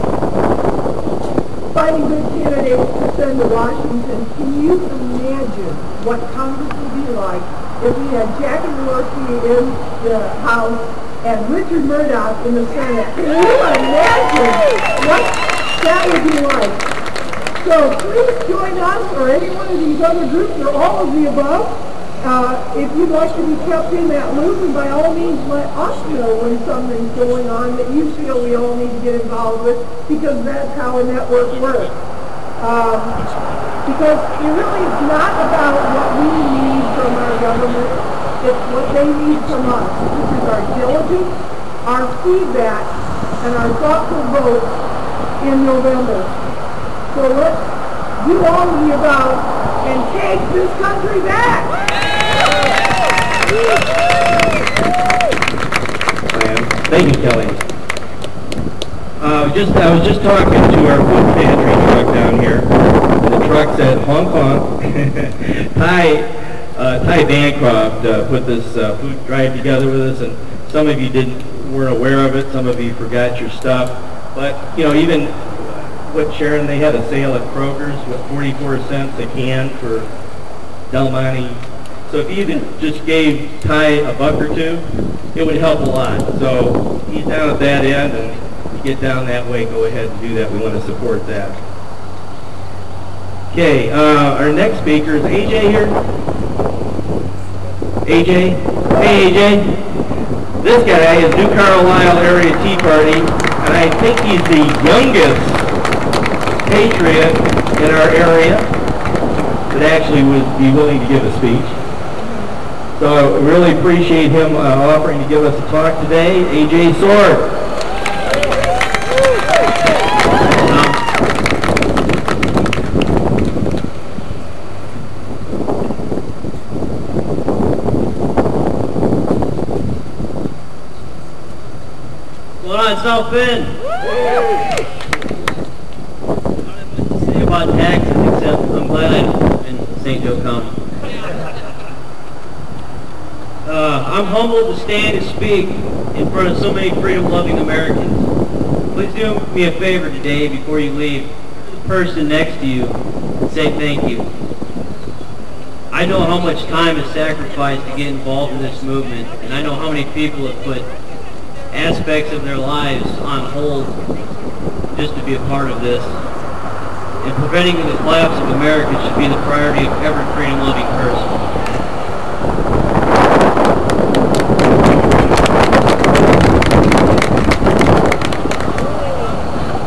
C: finding good candidates to send to Washington. Can you imagine what Congress would be like if we had Jackie Walorski in the House and Richard Murdoch in the Senate? Can you imagine what that would be like? So please join us or any one of these other groups or all of the above. If you'd like to be kept in that loop, and by all means let us know when something's going on that you feel we all need to get involved with, because that's how a network works. Because it really is not about what we need from our government, it's what they need from us, which is our diligence, our feedback, and our thoughtful votes in November. So let's do all of the above and take this country back.
A: Thank you, Kelly. I was just talking to our food pantry truck down here, and the truck said Hong Kong. Ty Bancroft put this food drive together with us, and some of you weren't aware of it, some of you forgot your stuff, but even what Sharon, they had a sale at Kroger's with 44 cents a can for Del Monte. So if you even just gave Ty a buck or two, it would help a lot. So he's down at that end, and if you get down that way, go ahead and do that. We want to support that. Okay, our next speaker is AJ here. AJ? Hey AJ. This guy is New Carlisle Area Tea Party, and I think he's the youngest patriot in our area that actually would be willing to give a speech. So I really appreciate him offering to give us a talk today. AJ Sword.
D: What's going on, South Bend? About taxes County. I'm humbled to stand and speak in front of so many freedom-loving Americans. Please do me a favor today before you leave. The person next to you and say thank you. I know how much time is sacrificed to get involved in this movement, and I know how many people have put aspects of their lives on hold just to be a part of this. And preventing the collapse of America should be the priority of every freedom-loving person.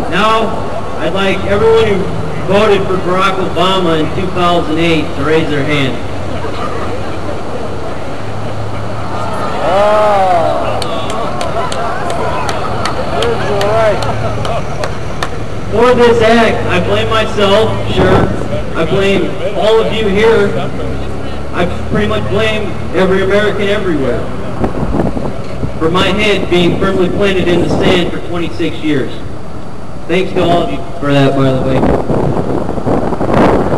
D: Now, I'd like everyone who voted for Barack Obama in 2008 to raise their hand. For this act, I blame myself, sure. I blame all of you here. I pretty much blame every American everywhere for my head being firmly planted in the sand for 26 years. Thanks to all of you for that, by the way.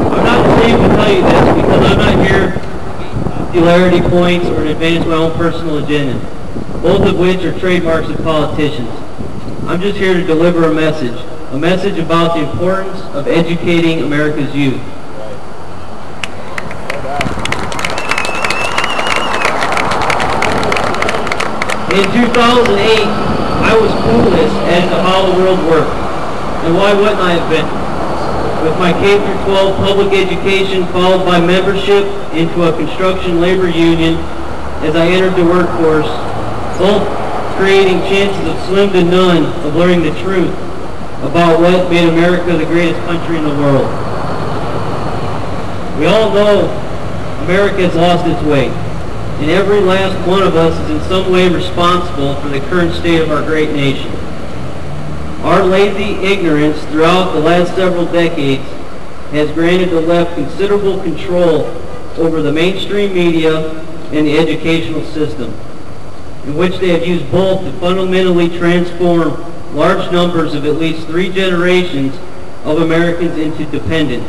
D: I'm not ashamed to tell you this because I'm not here for popularity points or to advance my own personal agenda, both of which are trademarks of politicians. I'm just here to deliver a message about the importance of educating America's youth. In 2008, I was clueless as to how the world worked. And why wouldn't I have been? With my K-12 public education followed by membership into a construction labor union as I entered the workforce, both creating chances of slim to none of learning the truth about what made America the greatest country in the world. We all know America has lost its way, and every last one of us is in some way responsible for the current state of our great nation. Our lazy ignorance throughout the last several decades has granted the left considerable control over the mainstream media and the educational system, in which they have used both to fundamentally transform large numbers of at least 3 generations of Americans into dependents.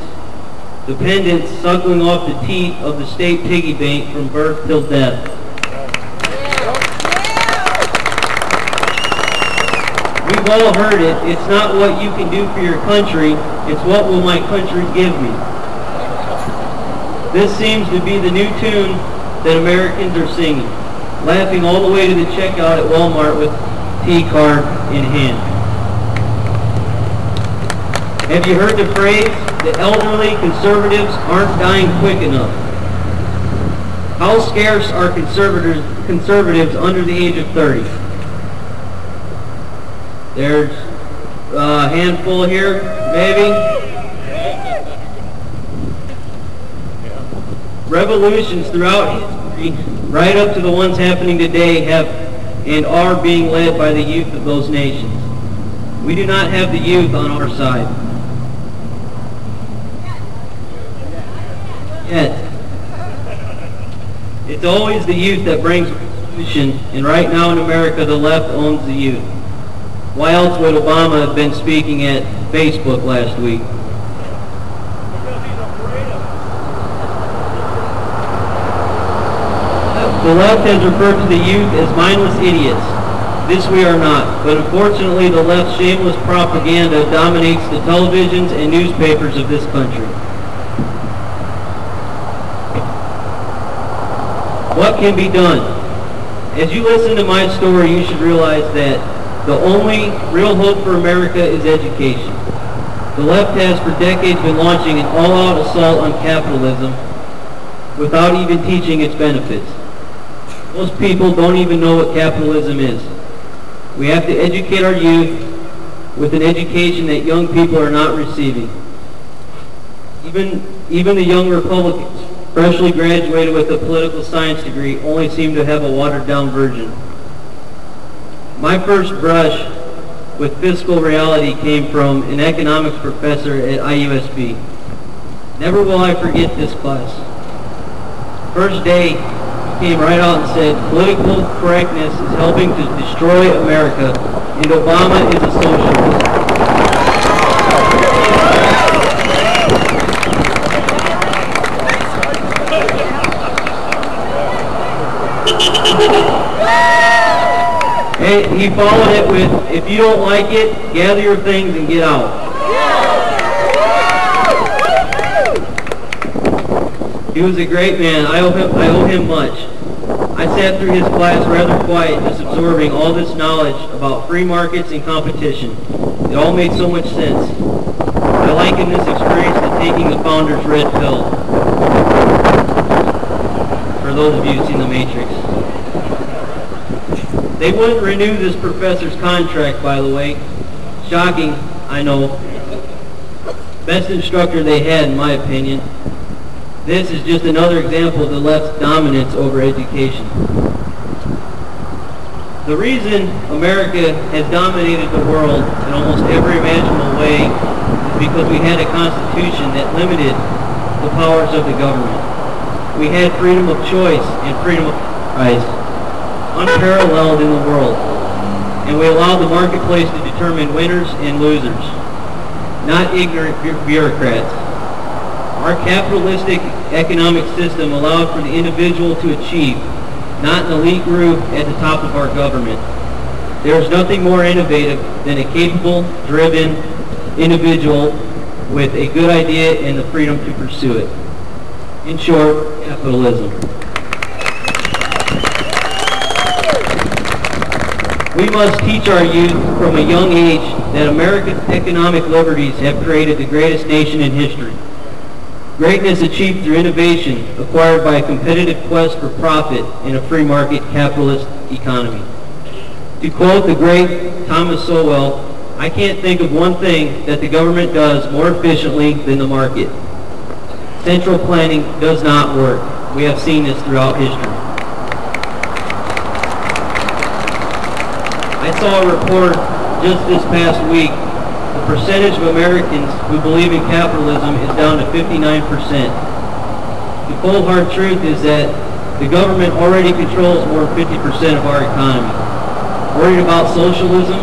D: Dependents suckling off the teat of the state piggy bank from birth till death. We've all heard it. It's not what you can do for your country, it's what will my country give me. This seems to be the new tune that Americans are singing, laughing all the way to the checkout at Walmart with T-card in hand. Have you heard the phrase, the elderly conservatives aren't dying quick enough? How scarce are conservatives under the age of 30? There's a handful here, maybe. Revolutions throughout history, right up to the ones happening today, have and are being led by the youth of those nations. We do not have the youth on our side. Yet. It's always the youth that brings revolution, and right now in America, the left owns the youth. Why else would Obama have been speaking at Facebook last week? The left has referred to the youth as mindless idiots. This we are not, but unfortunately the left's shameless propaganda dominates the televisions and newspapers of this country. What can be done? As you listen to my story, you should realize that the only real hope for America is education. The left has for decades been launching an all-out assault on capitalism without even teaching its benefits. Most people don't even know what capitalism is. We have to educate our youth with an education that young people are not receiving. Even the young Republicans, freshly graduated with a political science degree, only seem to have a watered-down version. My first brush with fiscal reality came from an economics professor at IUSB. Never will I forget this class. First day, he came right out and said, political correctness is helping to destroy America, and Obama is a socialist. he followed it with, if you don't like it, gather your things and get out. He was a great man. I owe him much. I sat through his class rather quiet, just absorbing all this knowledge about free markets and competition. It all made so much sense. I liken this experience to taking the founder's red pill. For those of you who've seen The Matrix. They wouldn't renew this professor's contract, by the way. Shocking, I know. Best instructor they had, in my opinion. This is just another example of the left's dominance over education. The reason America has dominated the world in almost every imaginable way is because we had a constitution that limited the powers of the government. We had freedom of choice and freedom of enterprise, unparalleled in the world, and we allowed the marketplace to determine winners and losers, not ignorant bureaucrats. Our capitalistic economic system allowed for the individual to achieve, not an elite group at the top of our government. There is nothing more innovative than a capable, driven individual with a good idea and the freedom to pursue it. In short, capitalism. We must teach our youth from a young age that American economic liberties have created the greatest nation in history. Greatness achieved through innovation, acquired by a competitive quest for profit in a free market capitalist economy. To quote the great Thomas Sowell, I can't think of one thing that the government does more efficiently than the market. Central planning does not work. We have seen this throughout history. I saw a report just this past week. The percentage of Americans who believe in capitalism is down to 59%. The cold hard truth is that the government already controls more than 50% of our economy. Worried about socialism?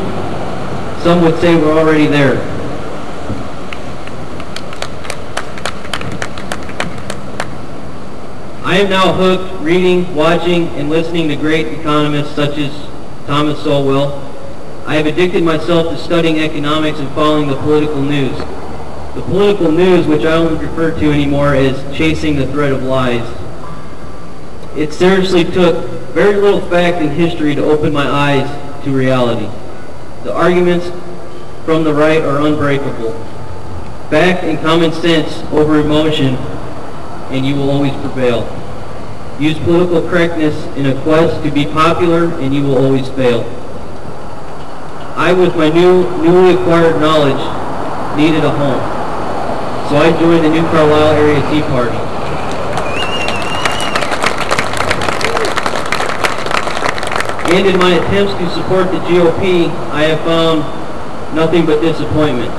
D: Some would say we're already there. I am now hooked reading, watching, and listening to great economists such as Thomas Sowell. I have addicted myself to studying economics and following the political news. The political news, which I don't refer to anymore as chasing the thread of lies. It seriously took very little fact and history to open my eyes to reality. The arguments from the right are unbreakable. Fact and common sense over emotion, and you will always prevail. Use political correctness in a quest to be popular, and you will always fail. I, with my newly acquired knowledge, needed a home. So I joined the New Carlisle Area Tea Party. And in my attempts to support the GOP, I have found nothing but disappointment.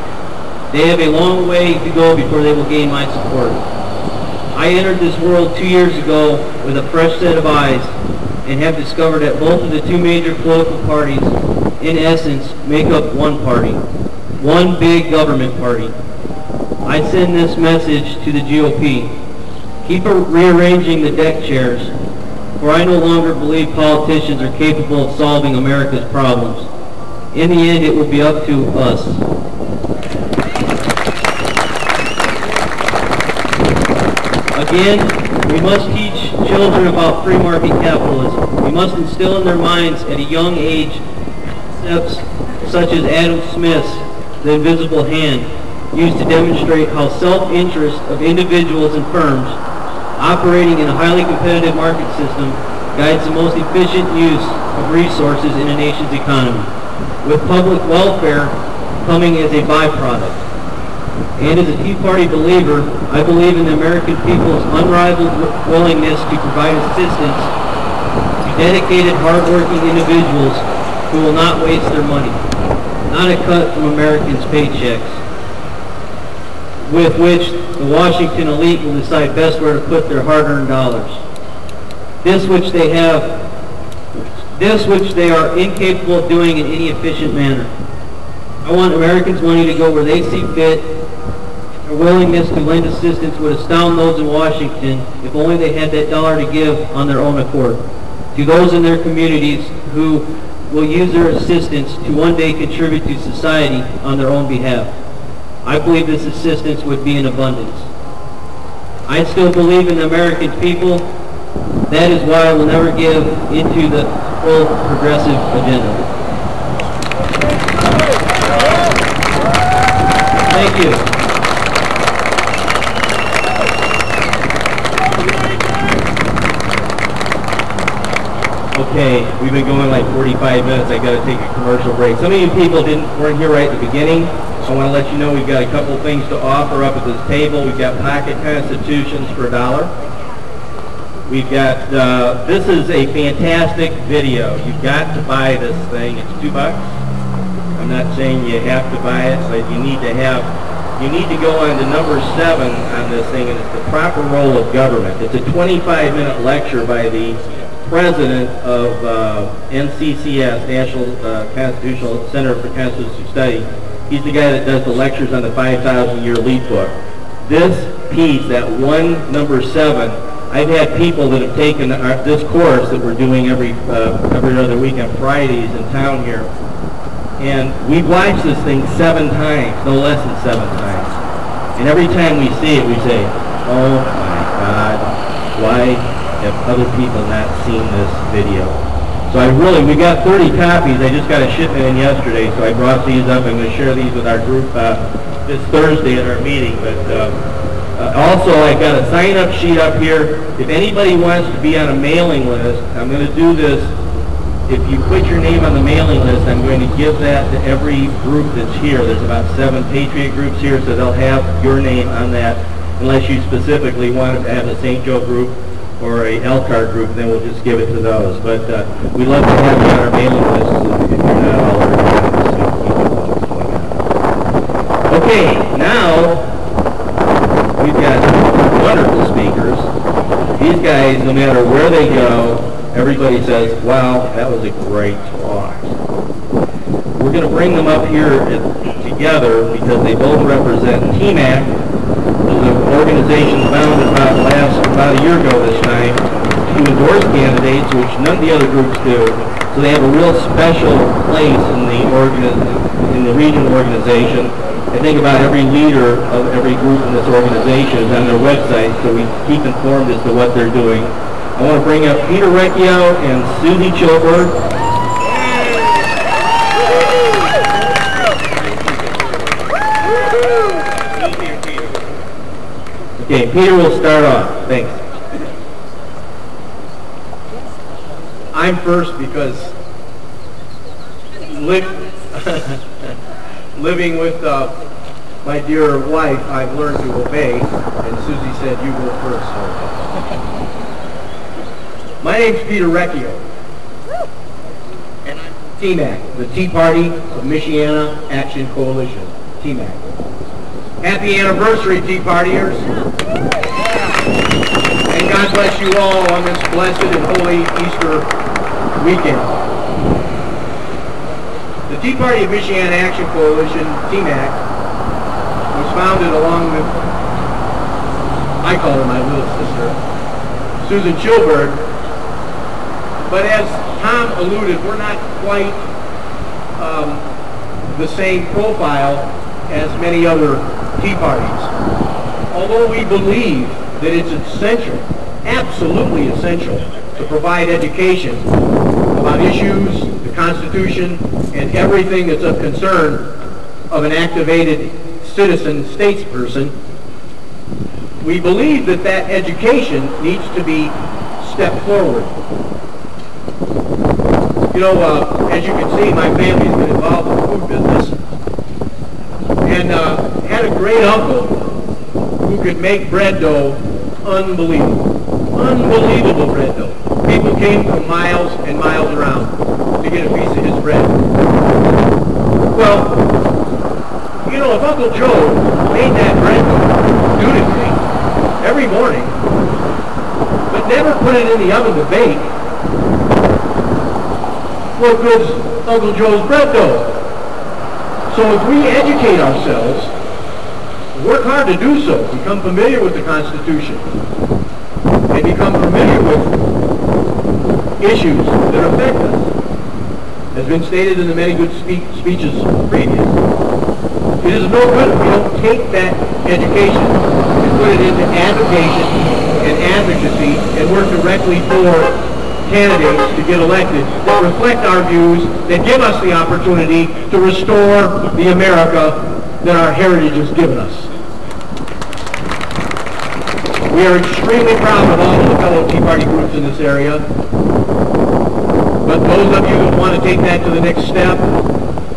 D: They have a long way to go before they will gain my support. I entered this world 2 years ago with a fresh set of eyes and have discovered that both of the two major political parties, in essence, make up one party, one big government party. I send this message to the GOP. Keep rearranging the deck chairs, for I no longer believe politicians are capable of solving America's problems. In the end, it will be up to us. Again, we must teach children about free market capitalism. We must instill in their minds at a young age concepts such as Adam Smith's The Invisible Hand, used to demonstrate how self-interest of individuals and firms operating in a highly competitive market system guides the most efficient use of resources in a nation's economy, with public welfare coming as a byproduct. And as a Tea Party believer, I believe in the American people's unrivaled willingness to provide assistance to dedicated, hardworking individuals who will not waste their money, not a cut from Americans' paychecks, with which the Washington elite will decide best where to put their hard-earned dollars. This which they are incapable of doing in any efficient manner. I want Americans' money to go where they see fit. Their willingness to lend assistance would astound those in Washington if only they had that dollar to give on their own accord. To those in their communities who will use their assistance to one day contribute to society on their own behalf. I believe this assistance would be in abundance. I still believe in the American people. That is why I will never give into the full progressive agenda. Thank you. Okay, we've been going like 45 minutes. I got to take a commercial break. Some of you people weren't here right at the beginning. I want to let you know we've got a couple things to offer up at this table. We've got pocket constitutions for $1. We've got, this is a fantastic video. You've got to buy this thing. It's $2. I'm not saying you have to buy it, but you need to go on to number 7 on this thing, and it's the proper role of government. It's a 25-minute lecture by the president of NCCS, National Constitutional Center for Constitutional Study. He's the guy that does the lectures on the 5,000-year lead book. This piece, that one number 7, I've had people that have taken this course that we're doing every other week on Fridays in town here, and we've watched this thing 7 times, no less than 7 times. And every time we see it, we say, "Oh my God, why have other people not seen this video?" So we got 30 copies. I just got a shipment in yesterday, so I brought these up. I'm going to share these with our group this Thursday at our meeting. But also, I've got a sign-up sheet up here. If anybody wants to be on a mailing list, I'm going to do this. If you put your name on the mailing list, I'm going to give that to every group that's here. There's about 7 Patriot groups here, so they'll have your name on that, unless you specifically want to have a St. Joe group or a Elkhart group, then we'll just give it to those. But we'd love to have you on our mailing list if you're not already on it, so keep it going on. Okay, now we've got wonderful speakers. These guys, no matter where they go, everybody says, "Wow, that was a great talk." We're going to bring them up here together because they both represent TMAC, the organization founded about a year ago this time to endorse candidates, which none of the other groups do. So they have a real special place in the regional organization. I think about every leader of every group in this organization is on their website, so we keep informed as to what they're doing. I want to bring up Peter Recchio and Susie Chilberg. Okay, Peter will start off. Thanks.
E: I'm first because living with my dear wife, I've learned to obey, and Susie said, "You go first." So. My name's Peter Recchio, and I'm TMAC, the Tea Party of Michiana Action Coalition, TMAC. Happy anniversary, Tea Partiers. And God bless you all on this blessed and holy Easter weekend. The Tea Party of Michiana Action Coalition, TMAC, was founded along with, I call her my little sister, Susan Chilberg. But as Tom alluded, we're not quite the same profile as many other Tea Parties. Although we believe that it's essential, absolutely essential, to provide education about issues, the Constitution, and everything that's of concern of an activated citizen statesperson, we believe that that education needs to be stepped forward. You know, as you can see, my family's been involved in the food business, and had a great uncle who could make bread dough unbelievable. Unbelievable bread dough. People came from miles and miles around to get a piece of his bread. Well, you know, if Uncle Joe made that bread dough dutifully every morning, but never put it in the oven to bake, what good's Uncle Joe's bread dough? So if we educate ourselves, work hard to do so, become familiar with the Constitution, and become familiar with issues that affect us, has been stated in the many good speeches previous. It is no good if we don't take that education and put it into advocation and advocacy and work directly for candidates to get elected that reflect our views, that give us the opportunity to restore the America that our heritage has given us. We are extremely proud of all of the fellow Tea Party groups in this area, but those of you who want to take that to the next step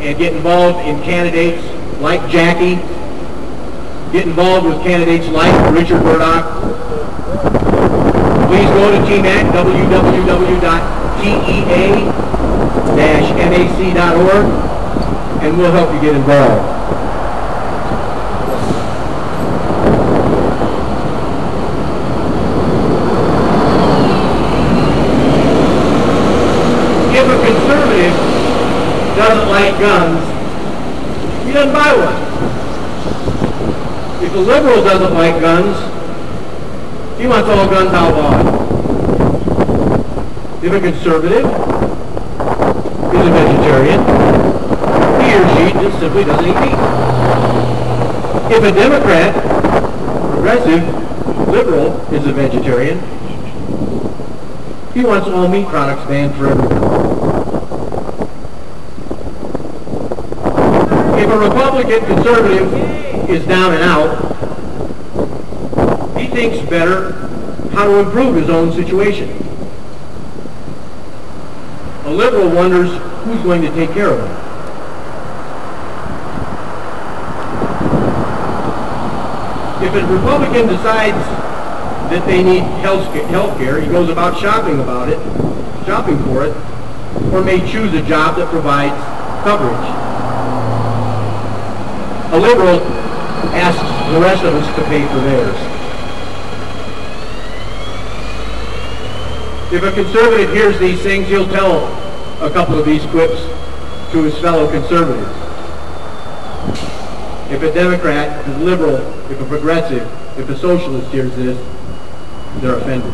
E: and get involved in candidates like Jackie, get involved with candidates like Richard Murdoch, please go to TMAC, www.tea-mac.org, and we'll help you get involved. If a conservative doesn't like guns, he doesn't buy one. If a liberal doesn't like guns, he wants all guns outlawed. If a conservative is a vegetarian, he or she just simply doesn't eat meat. If a Democrat, progressive, liberal is a vegetarian, he wants all meat products banned forever. If a Republican conservative is down and out, he thinks better how to improve his own situation. A liberal wonders who's going to take care of him. If a Republican decides that they need health care, he goes about shopping for it, or may choose a job that provides coverage. A liberal asks the rest of us to pay for theirs. If a conservative hears these things, he'll tell a couple of these quips to his fellow conservatives. If a Democrat, if a liberal, if a progressive, if a socialist hears this, they're offended.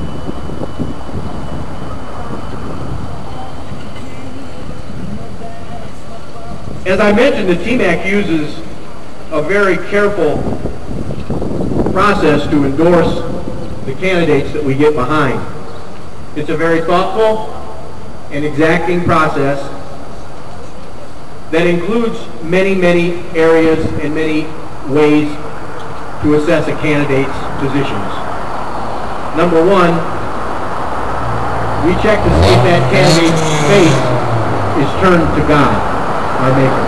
E: As I mentioned, the TMAC uses a very careful process to endorse the candidates that we get behind. It's a very thoughtful and exacting process that includes many, many areas and many ways to assess a candidate's positions. Number one, we check to see if that candidate's face is turned to God, our Maker.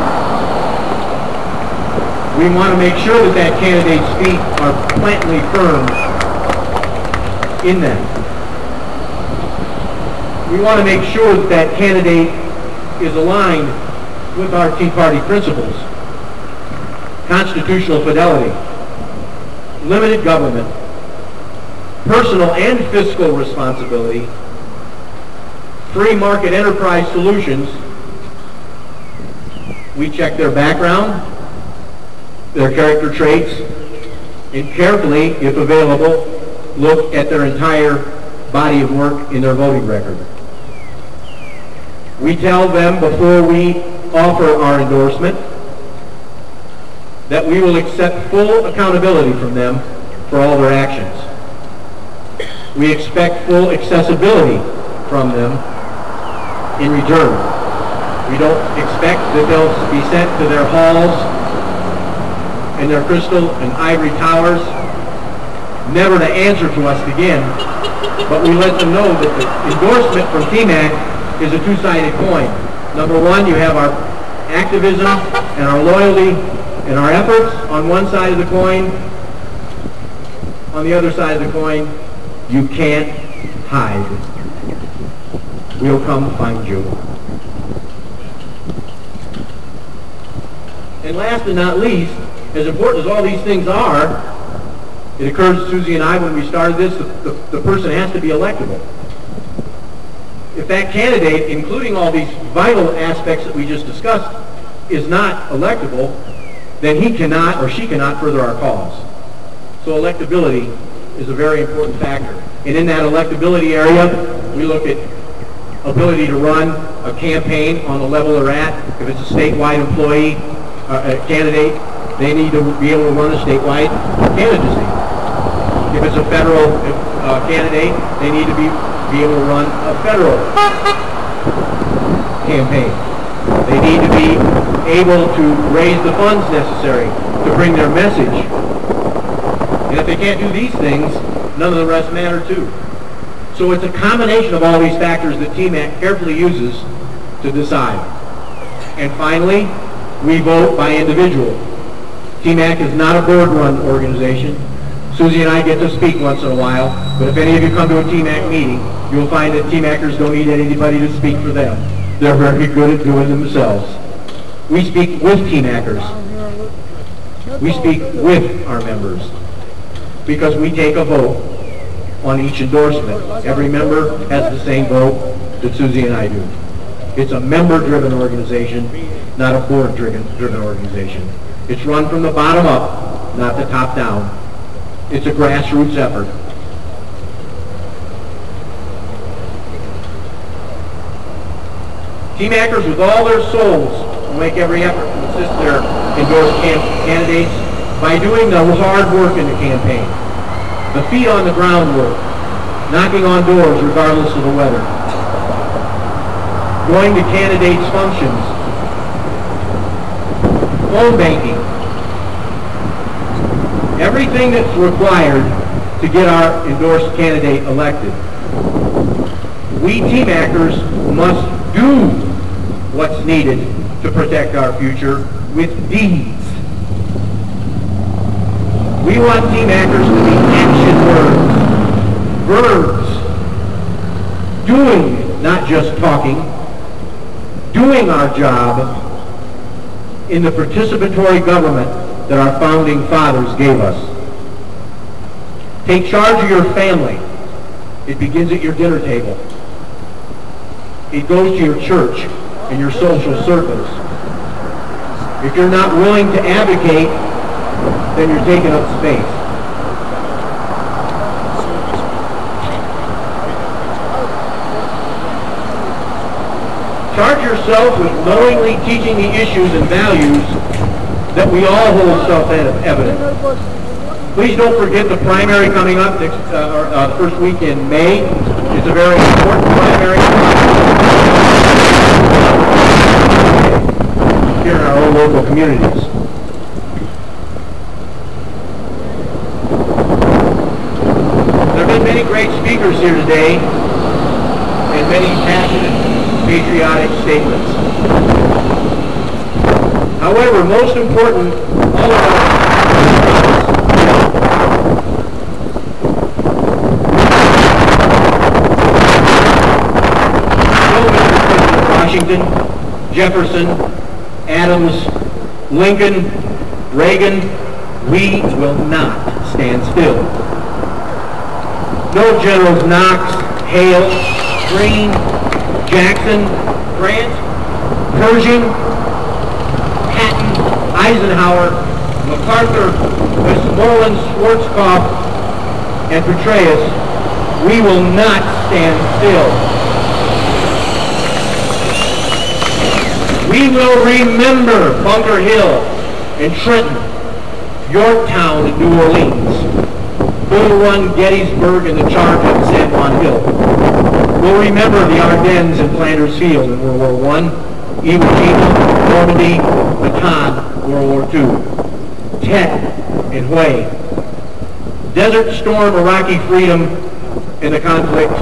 E: We want to make sure that that candidate's feet are plantly firm in that. We want to make sure that that candidate is aligned with our Tea Party principles: constitutional fidelity, limited government, personal and fiscal responsibility, free market enterprise solutions. We check their background, their character traits, and carefully, if available, look at their entire body of work in their voting record. We tell them before we offer our endorsement that we will accept full accountability from them for all their actions. We expect full accessibility from them in return. We don't expect that they'll be sent to their halls and their crystal and ivory towers, never to answer to us again, but we let them know that the endorsement from TMAC is a two-sided coin. Number one, you have our activism and our loyalty and our efforts on one side of the coin. On the other side of the coin, you can't hide. We'll come find you. And last but not least, as important as all these things are, it occurred to Susie and I when we started this, the person has to be electable. If that candidate, including all these vital aspects that we just discussed, is not electable, then he cannot or she cannot further our cause. So electability is a very important factor. And in that electability area, we look at ability to run a campaign on the level they're at. If it's a statewide employee, candidate, they need to be able to run a statewide candidacy. If it's a federal candidate, they need to be able to run a federal campaign. They need to be able to raise the funds necessary to bring their message. And if they can't do these things, none of the rest matter too. So it's a combination of all these factors that TMAC carefully uses to decide. And finally, we vote by individual. TMAC is not a board-run organization. Susie and I get to speak once in a while, but if any of you come to a TMAC meeting, you'll find that TMACers don't need anybody to speak for them. They're very good at doing themselves. We speak with TMACers. We speak with our members because we take a vote on each endorsement. Every member has the same vote that Susie and I do. It's a member-driven organization, not a board-driven organization. It's run from the bottom up, not the top down. It's a grassroots effort. TMACers with all their souls will make every effort to assist their endorsed candidates by doing the hard work in the campaign. The feet on the ground work, knocking on doors regardless of the weather, going to candidates' functions, phone banking, everything that's required to get our endorsed candidate elected. We TMACers must do what's needed to protect our future with deeds. We want TMACers to be action verbs, doing, not just talking, doing our job in the participatory government that our founding fathers gave us. Take charge of your family. It begins at your dinner table. It goes to your church and your social circles. If you're not willing to advocate, then you're taking up space. Charge yourself with knowingly teaching the issues and values that we all hold self-evident. Please don't forget the primary coming up next first week in May. It's a very important primary here in our own local communities. There have been many great speakers here today and many passionate, patriotic statements. However, most important, all of us Washington, Jefferson, Adams, Lincoln, Reagan, we will not stand still. No Generals Knox, Hale, Greene, Jackson, Grant, Pershing, Patton, Eisenhower, MacArthur, Westmoreland, Schwarzkopf, and Petraeus, we will not stand still. We will remember Bunker Hill and Trenton, Yorktown and New Orleans, Bull Run, Gettysburg, and the charge at San Juan Hill. We'll remember the Ardennes and Flanders Field in World War I, Iwo Jima, Normandy, Bataan, World War II, Tet and Hue, Desert Storm, Iraqi freedom, and the conflict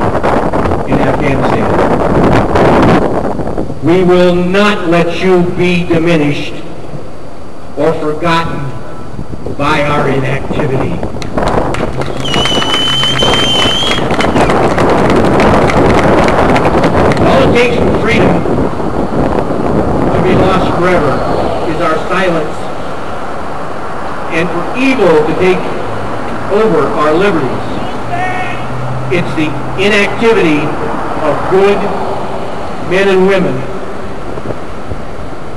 E: in Afghanistan. We will not let you be diminished or forgotten by our inactivity. All it takes for freedom to be lost forever is our silence, and for evil to take over our liberties. It's the inactivity of good men and women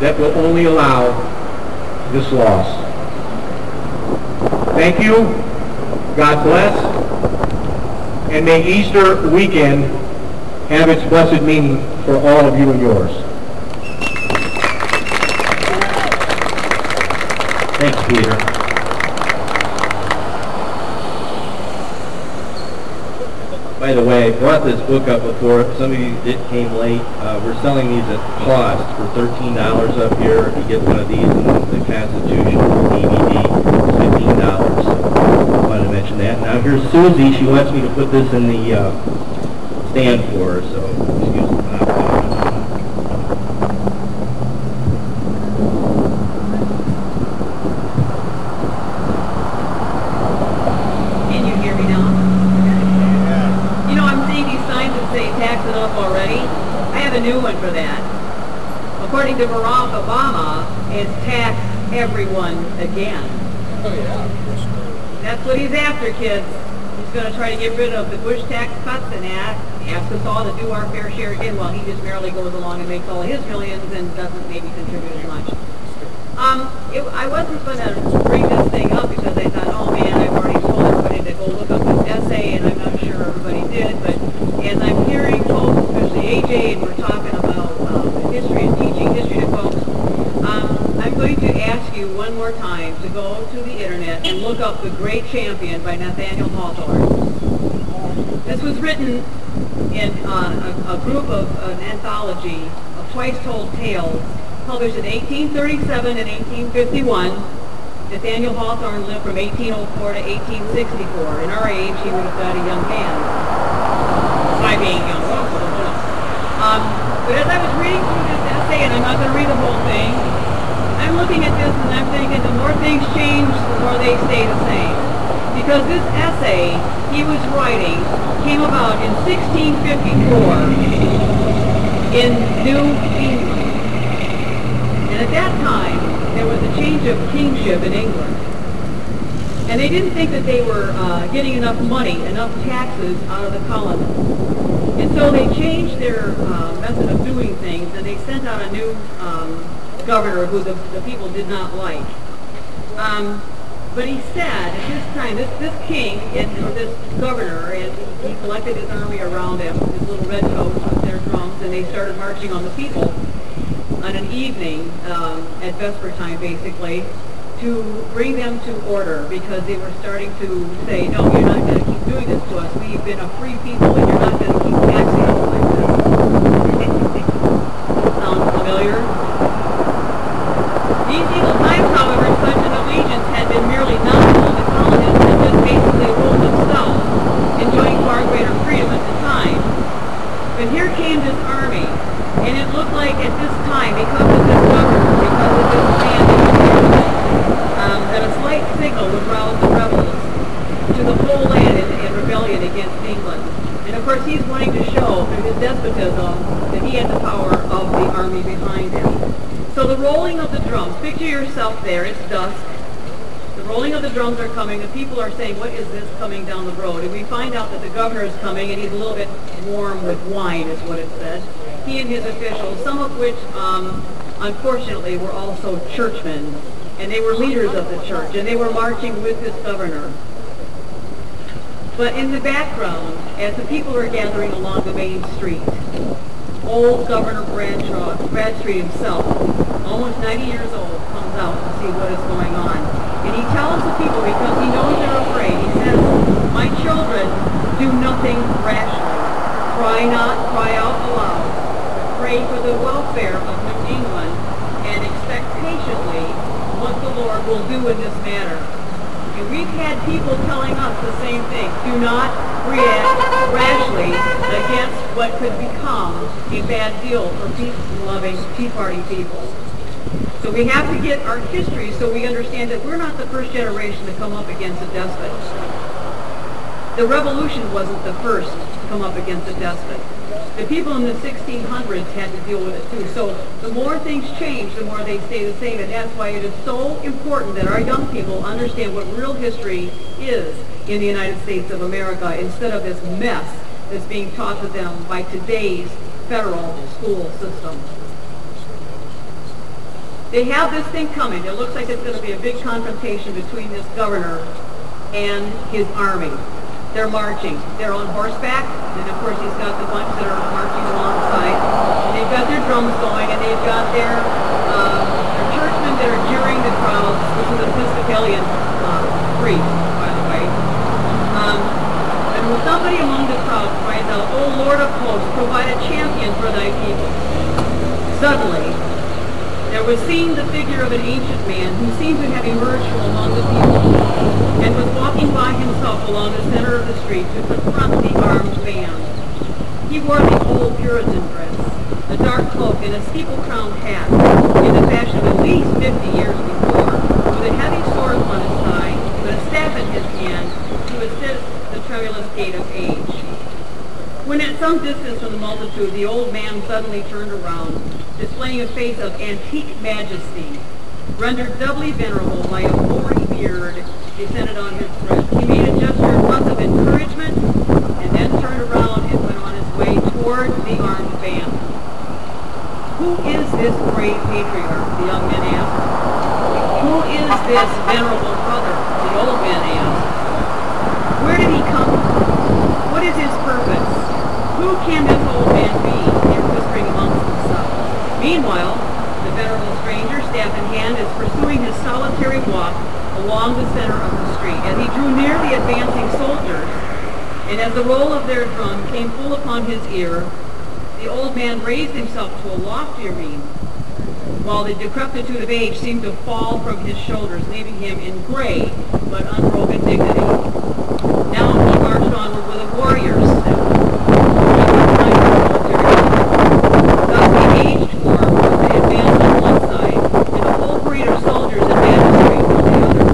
E: that will only allow this loss. Thank you. God bless. And may Easter weekend have its blessed meaning for all of you and yours.
A: Thanks, Peter. By the way, I brought this book up before. Some of you came late. We're selling these at cost for $13 up here. If you get one of these and the Constitution DVD, it's $15. So I wanted to mention that. Now here's Susie. She wants me to put this in the stand for her, so excuse me.
C: Can you hear me now? You know, I'm seeing these signs that say tax it up already. I have a new one for that. According to Barack Obama, it's tax everyone again.
F: Oh, yeah.
C: That's what he's after, kids. He's going to try to get rid of the Bush tax cuts and ask us all to do our fair share again while he just merely goes along and makes all his millions and doesn't maybe contribute as much. I wasn't going to bring this thing up because I thought, oh man, I've already told everybody to go look up this essay, and I'm not sure everybody did, but as I'm hearing folks, especially AJ, and we're talking about history and teaching history to folks, I'm going to ask you one more time to go to the internet and look up The Great Champion by Nathaniel Hawthorne. This was written in a group of an anthology of twice told tales published in 1837 and 1851. Nathaniel Hawthorne lived from 1804 to 1864. In our age, he would have died a young man. My being young. But as I was reading through this essay, and I'm not going to read the whole thing, I'm looking at this and I'm thinking the more things change, the more they stay the same. Because this essay he was writing came about in 1654 in New England. And at that time, there was a change of kingship in England. And they didn't think that they were getting enough money, enough taxes out of the colonists. And so they changed their method of doing things, and they sent out a new governor who the people did not like. But he said, at this time, this king, or this governor, and he collected his army around him, his little red coats with their drums, and they started marching on the people on an evening at Vesper time, basically, to bring them to order, because they were starting to say, no, you're not going to keep doing this to us. We've been a free people, and you're not going to keep taxing us like this. Sound familiar? These evil times, however, such an allegiance had been merely nominal. The colonists had just basically ruled themselves, enjoying far greater freedom at the time. But here came this army, and it looked like at this time, because of this governor, because of this landing, that a slight signal would rouse the rebels to the whole land in rebellion against England. And of course he's wanting to show through his despotism that he had the power of the army behind him. So the rolling of the drums, picture yourself there, it's dusk. The rolling of the drums are coming, the people are saying, what is this coming down the road? And we find out that the governor is coming, and he's a little bit warm with wine, is what it said. He and his officials, some of which, unfortunately, were also churchmen, and they were leaders of the church, and they were marching with this governor. But in the background, as the people are gathering along the main street, old Governor Bradstreet himself, almost 90 years old, comes out to see what is going on. And he tells the people, because he knows they're afraid, he says, my children, do nothing rashly. Cry not, cry out aloud. Pray for the welfare of New England, and expect patiently what the Lord will do in this matter. And we've had people telling us the same thing. Do not react rashly against what could become a bad deal for peace-loving Tea Party people. So we have to get our history so we understand that we're not the first generation to come up against a despot. The Revolution wasn't the first to come up against a despot. The people in the 1600s had to deal with it too. So the more things change, the more they stay the same. And that's why it is so important that our young people understand what real history is in the United States of America, instead of this mess that's being taught to them by today's federal school system. They have this thing coming. It looks like it's going to be a big confrontation between this governor and his army.
F: They're marching. They're on horseback, and of course he's got the bunch that are marching alongside. And they've got their drums going, and they've got their churchmen that are jeering the crowds. This is an Episcopalian priest, by the way. And when somebody among the crowd cries out, "O Lord of hosts, provide a champion for thy people." Suddenly, there was seen the figure of an ancient man who seemed to have emerged from among the people and was walking by himself along the center of the street to confront the armed band. He wore the old Puritan dress, a dark cloak and a steeple-crowned hat, in the fashion of at least 50 years before, with a heavy sword upon his thigh, but a staff in his hand to assist the tremulous gait of age. When at some distance from the multitude, the old man suddenly turned around, displaying a face of antique majesty, rendered doubly venerable by a hoary beard descended on his breast. He made a gesture once of encouragement, and then turned around and went on his way toward the armed band. "Who is this great patriarch?" the young men asked. "Who is this venerable brother?" the old man asked. "Where did he come from? What is his purpose? Who can this old man be?" they were whispering amongst themselves. Meanwhile, the venerable stranger, staff in hand, is pursuing his solitary walk along the center of the street. As he drew near the advancing soldiers, and as the roll of their drum came full upon his ear, the old man raised himself to a loftier mien, while the decrepitude of age seemed to fall from his shoulders, leaving him in gray but unbroken dignity. Now he marched onward with a warrior's step. Thus the aged form was advanced on one side, and the whole breed of soldiers and magistrates on the other,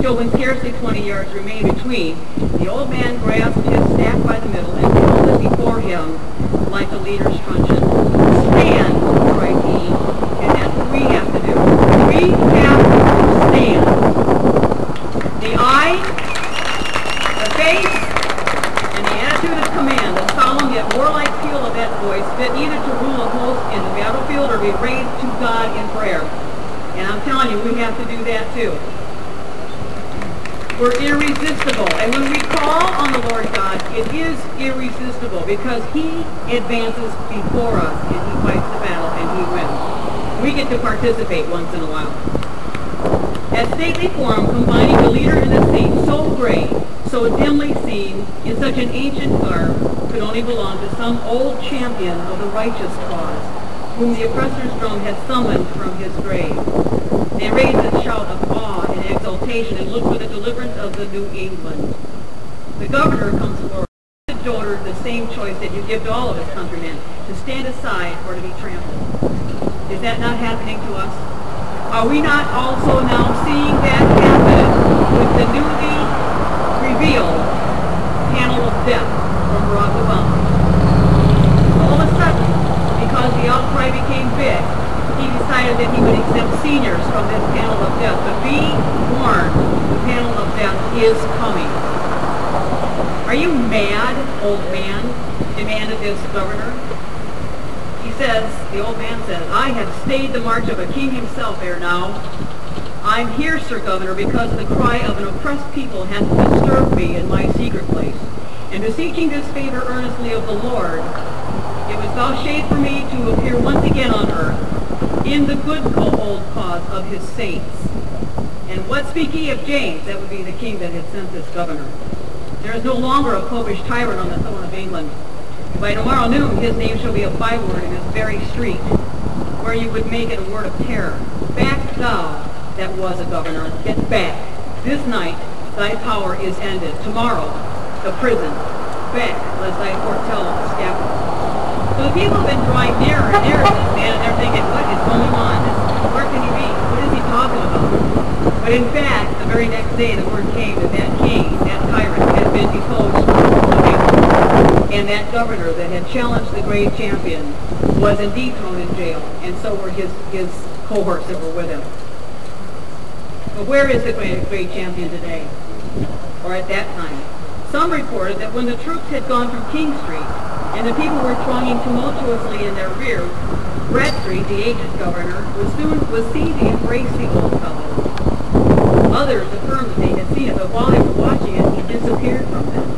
F: till when scarcely 20 yards remained between, the old man grasped his staff by the middle and held it before him like a leader's truncheon. "Stand," cried he, and that's what we have to do. We have to stand. The eye, the face, and the attitude of command, the solemn yet warlike peal of that voice, fit either to rule a host in the battlefield or be raised to God in prayer. And I'm telling you, we have to do that too. We're irresistible. And when we call on the Lord God, it is irresistible because he advances before us and he fights the battle and he wins. We get to participate once in a while. That stately form, combining the leader and the saint, so great, so dimly seen, in such an ancient garb, could only belong to some old champion of the righteous cause, whom the oppressor's drum had summoned from his grave. They raised a shout of awe and exultation and looked for the deliverance of the New England. The governor comes forward, the daughter the same choice that you give to all of his countrymen, to stand aside or to be trampled. Is that not happening to us? Are we not also now seeing that happen with the newly revealed panel of death from Barack Obama? All of a sudden, because the outcry became big, he decided that he would exempt seniors from this panel of death. But be warned, the panel of death is coming. "Are you mad, old man?" demanded this governor. He says, the old man says, "I have stayed the march of a king himself ere now. I'm here, Sir Governor, because the cry of an oppressed people hath disturbed me in my secret place. And beseeching this favor earnestly of the Lord, it was vouchsafed for me to appear once again on earth in the good old cause of his saints. And what speak ye of James?" That would be the king that had sent this governor. "There is no longer a popish tyrant on the throne of England. By tomorrow noon his name shall be a byword in this very street, where you would make it a word of terror. Back thou that was a governor, get back. This night thy power is ended. Tomorrow the prison. Back, lest I foretell the scaffold." So the people have been drawing nearer and nearer to this man, and they're thinking, what is going on? Where can he be? What is he talking about? But in fact, the very next day the word came that that king, that tyrant, had been deposed from England. And that governor that had challenged the great champion was indeed thrown in jail, and so were his cohorts that were with him. But where is the great champion today? Or at that time? Some reported that when the troops had gone from King Street, and the people were thronging tumultuously in their rear, Bradstreet, the aged governor, was seen to embrace the old fellow. Others affirmed that they had seen it, but while they were watching it, he disappeared from them.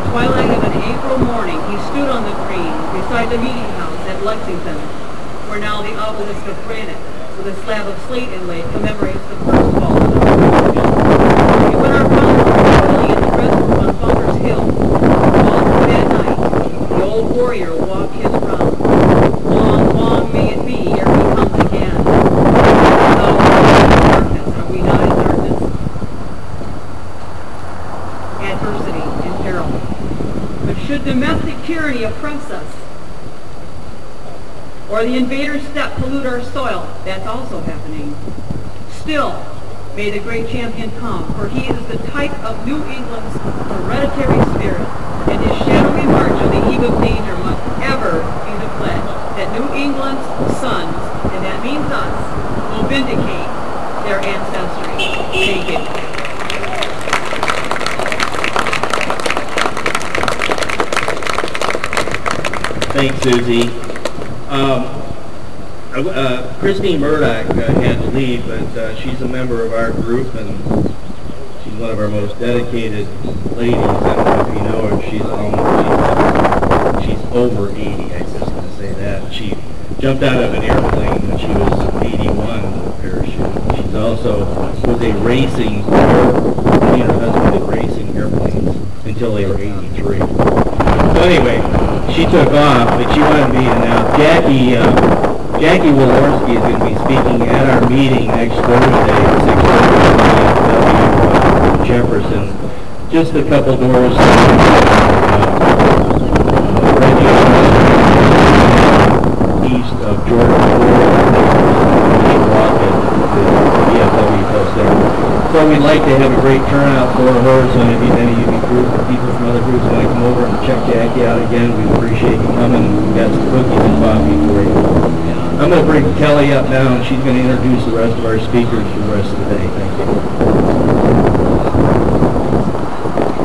F: the twilight of an April morning, he stood on the green beside the meeting house at Lexington, where now the obelisk of granite with a slab of slate inlaid commemorates the first fall of the Revolution. And when our founders were dwelling in the residence on Bunker's Hill, all through that night, the old warrior walked his round. Long, long may it be ere he comes again. So, darkness, are we not in darkness? Adversity and peril. But should domestic tyranny oppress us, or the invader's step pollute our soil, that's also happening. Still, may the great champion come, for he is the type of New England's hereditary spirit, and his shadowy march on the eve of danger must ever be the pledge that New England's sons, and that means us, will vindicate their ancestry. Thank you.
A: Thanks, Susie. Christine Murdoch had to leave, but she's a member of our group, and she's one of our most dedicated ladies. I don't know if you know her. She's over 80. I was just going to say that. She jumped out of an airplane when she was 81 with a parachute. She's also was a racing. She and her husband did racing airplanes until they were 83. So anyway, she took off, but she wanted to be in now. Jackie Walorski is going to be speaking at our meeting next Thursday at 6:30 Jefferson. Just a couple doors east of Jordan VFW post there. So we'd like to have a great turnout for her. So if any of you people from other groups want to come over and check Jackie out again, we appreciate you coming. We've got some cookies and coffee for you. I'm going to bring Kelly up now, and she's going to introduce the rest of our speakers for the rest of the day. Thank you.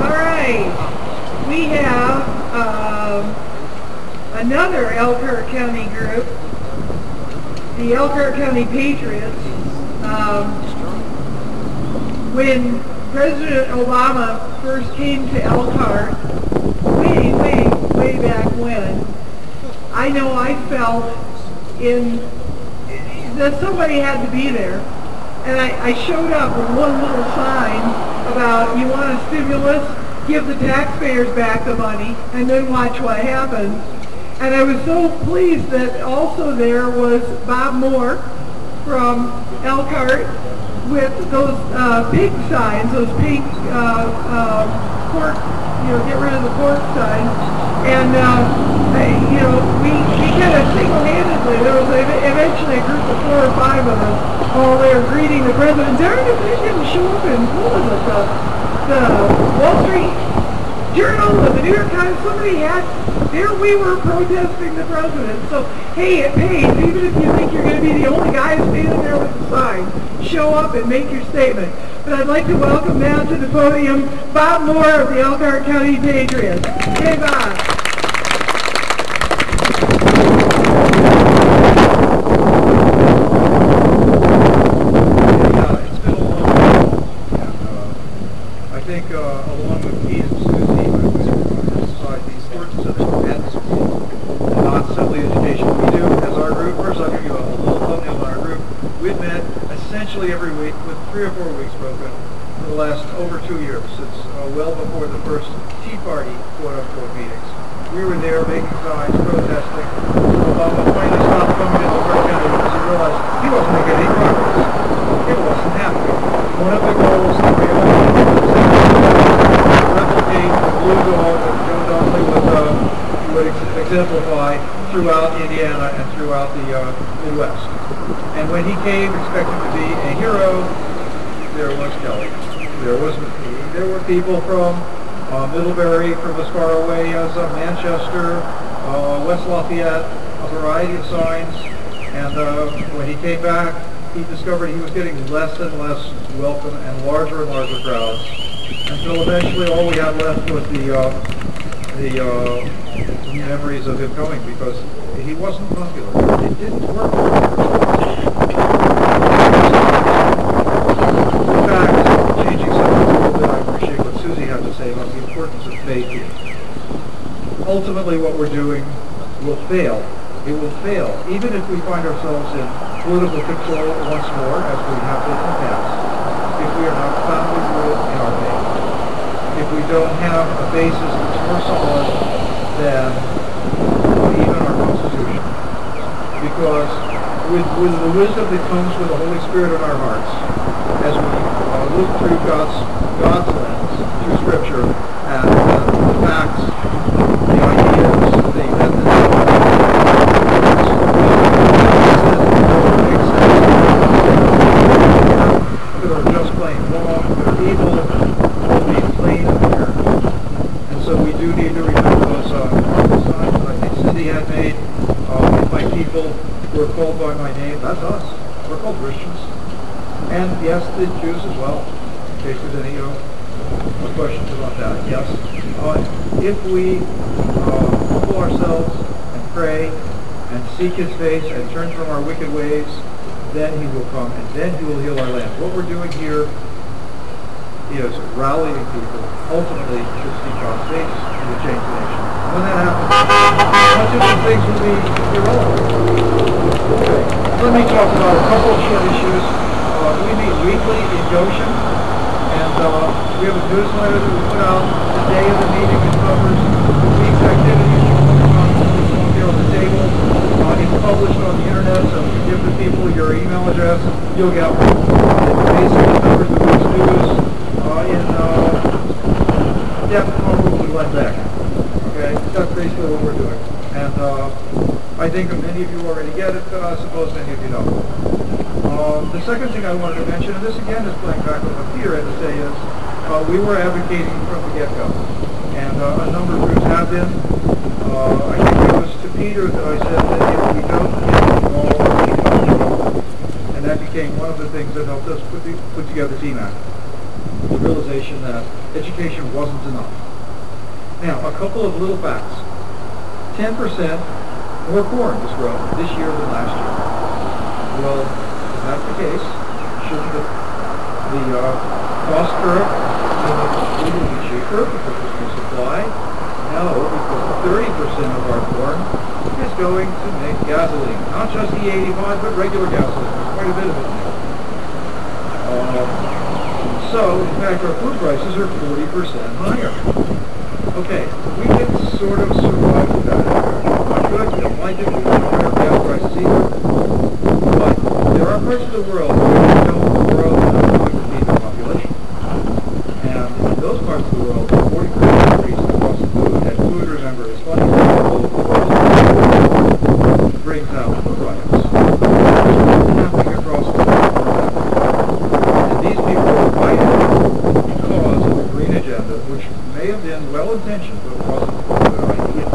C: All right. We have another Elkhart County group, the Elkhart County Patriots. When President Obama first came to Elkhart, way back when, I know I felt that somebody had to be there. And I showed up with one little sign about, you want a stimulus? Give the taxpayers back the money, and then watch what happens. And I was so pleased that also there was Bob Moore from Elkhart with those pig signs, those pig pork, get rid of the pork signs. And, we kind of single-handedly, there was eventually a group of 4 or 5 of us all there greeting the president. Darn if they didn't show up in the Wall Street Journal and the New York Times. Somebody had, there we were protesting the president. So, hey, it pays, even if you think you're going to be the only guy standing there with the sign. Show up and make your statement. But I'd like to welcome now to the podium Bob Moore of the Elkhart County Patriots. Hey, Bob.
G: Along with Pete and Susie, we emphasize the importance of non-assembly education. We do, as our group, first I'll give you a little thumbnail on our group. We've met essentially every week with 3 or 4 weeks broken for the last over 2 years. It's well before the first Tea Party quote-unquote meetings. We were there making signs, protesting. Obama finally stopped coming into Elkhart County because he realized he wasn't making any progress. It wasn't happening. One of the goals that we all replicate the blue dog that Joe Donnelly would exemplify throughout Indiana and throughout the Midwest. And when he came expecting to be a hero, there was Kelly. There were people from Middlebury, from as far away as Manchester, West Lafayette, a variety of signs. And when he came back, he discovered he was getting less and less welcome and larger crowds, until eventually all we had left was the memories of him coming, because he wasn't popular. It didn't work. In fact, changing subject a little bit, I appreciate what Susie had to say about the importance of faith ultimately what we're doing will fail. It will fail, even if we find ourselves in political control once more, as we have been in the past, if we are not founded rooted in our faith. If we don't have a basis that's more solid than even our Constitution. Because with the wisdom that comes with the Holy Spirit in our hearts, as we look through God's lens, through Scripture, and the facts, the ideas, the methods, that are just plain wrong, that are evil, will be plain apparent. And so we do need to remember those signs that I think Cindy had made. If my people who are called by my name, that's us. We're called Christians. And yes, the Jews as well, in case there's any questions about that. Yes. If we humble ourselves and pray and seek His face and turn from our wicked ways, then He will come and then He will heal our land. What we're doing here is rallying people ultimately to seek God's face and to change the nation. When that happens, much of these things will be irrelevant. Okay. Let me talk about a couple of short issues. We meet weekly in Goshen, and we have a newsletter that we put out the day of the meeting. It covers the week's activities. It's here on the table. It's published on the internet, so if you give the people your email address, you'll get one. It basically covers the week's news in depth comparable to Glenn Beck. Okay, that's basically what we're doing. And I think many of you already get it, but I suppose many of you don't. The second thing I wanted to mention, and this again is playing back on what Peter had to say, is we were advocating from the get-go. And a number of groups have been. I think it was to Peter that I said that if we don't get involved, we become trouble. And that became one of the things that helped us put together TMAC. The realization that education wasn't enough. Now, a couple of little facts. 10% more corn was grown this year than last year. Well, if that's the case, shouldn't the cost curve be cheaper because there's more supply? No, because 30% of our corn is going to make gasoline. Not just E85, but regular gasoline. There's quite a bit of it in there. So, in fact, our food prices are 40% higher. Okay, we can sort of survive with that. Not good, we don't like it, we don't like our gas prices either. But there are parts of the world where we don't grow enough to feed the population. And in those parts of the world, 40% increase in the cost of food, and food, remember, is funny, brings out the riots. It's happening across the world. And these people are fighting because of the green agenda, which may have been well-intentioned, but wasn't a good idea.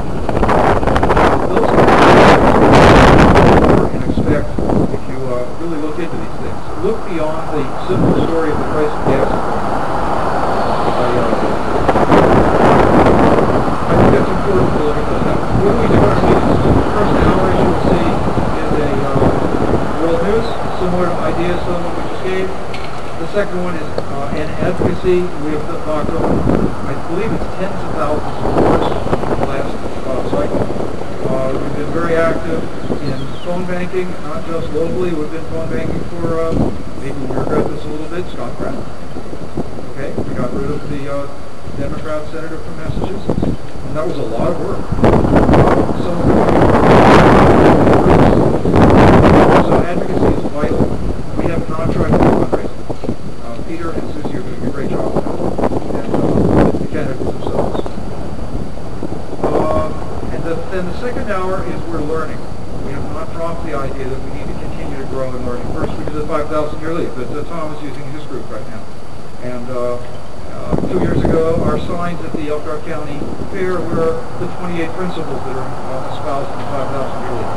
G: Those are and expect, if you really look into these things, look beyond the simple story of the price of gas. I think that's important to look at those. Now, what do we do in our meetings? The first hour, as you will see, is a world news, similar ideas to what we just gave. The second one is an advocacy. We have talked over, I believe it's tens of thousands of words in the last cycle. We've been very active in phone banking, not just locally. We've been phone banking for, maybe we regret this a little bit, Scott Pratt. Okay, we got rid of the Democrat senator from Massachusetts. And that was a lot of work. Some of so advocacy is vital. We have contracted fundraising. Peter and Susie are doing a great job of that. And the candidates themselves. And then the second hour is we're learning. We have not dropped the idea that we need to continue to grow and learning. First we did the 5,000-year leap that Tom is using in his group right now. And 2 years ago, our signs at the Elkhart County Fair were the 28 principles that are espoused in the 5,000-year leap.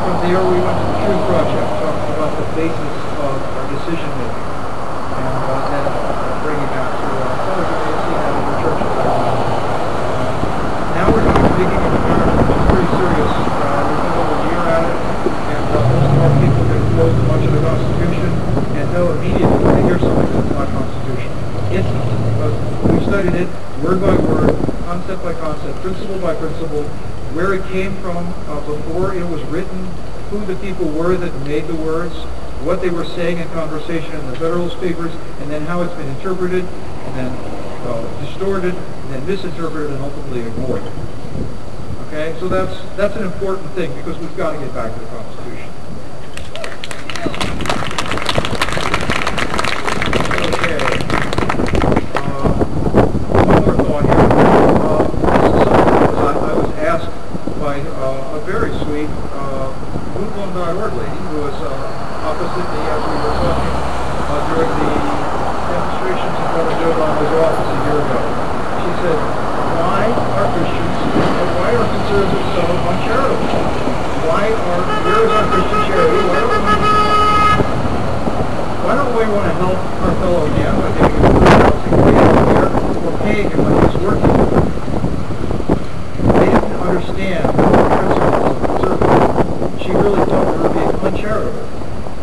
G: From there we went to the Truth Project, talking about the basis of our decision making. And then bringing that to see that in the churches. Now we're doing digging in America. It's pretty serious. We've been over a year at it, and most of our people get exposed to much of the Constitution and know immediately when they hear something that's not constitutional. Instantly, because we've studied it word by word, concept by concept, principle by principle, where it came from before it was written, who the people were that made the words, what they were saying in conversation in the Federalist Papers, and then how it's been interpreted, and then distorted, and then misinterpreted, and ultimately ignored. Okay, so that's an important thing because we've got to get back to the Constitution. Okay, one more thought here. This is something that I was asked by a very sweet Woodlawn.org lady who was opposite me as we were talking during the demonstrations in front of Joe Donnelly's office a year ago. She said, why are Christians, or why are conservatives so uncharitable? Where is our Christian charity? Why don't we want to help our fellow man by giving him food, housing, care, or paying him when he's working? They didn't understand the principles of conservatism. She really thought we were being uncharitable.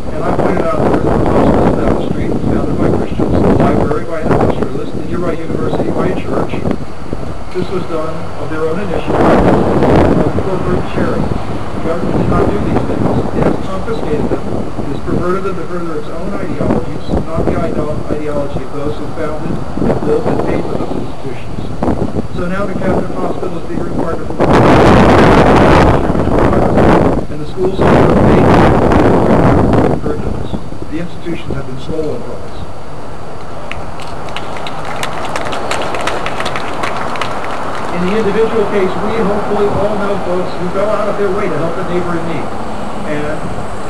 G: And I pointed out that there was a hospital down the street founded by Christians, a library by an industrialist, the nearby university by a church. This was done of their own initiative, of corporate charity. The government did not do these things. It has confiscated them. It has perverted them to further its own ideologies, not the ideology of those who founded and built and paid for those institutions. So now the Catholic hospital is being required to provide and the schools have been paid for curriculums. The institutions have been stolen from us. In the individual case, we hopefully all know folks who go out of their way to help a neighbor in need. And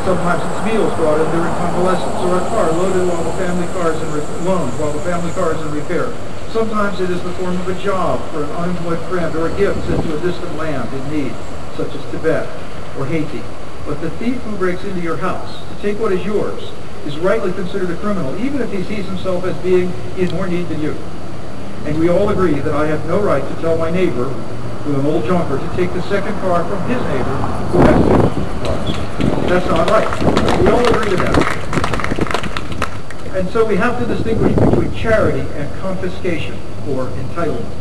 G: sometimes it's meals brought in during convalescence, or a car loaded while the family car is in loaned while the family car is in repair. Sometimes it is the form of a job for an unemployed friend, or a gift sent to a distant land in need, such as Tibet or Haiti. But the thief who breaks into your house to take what is yours is rightly considered a criminal, even if he sees himself as being in more need than you. And we all agree that I have no right to tell my neighbor, with an old junker, to take the second car from his neighbor who has two cars. That's not right. We all agree to that. And so we have to distinguish between charity and confiscation, or entitlement.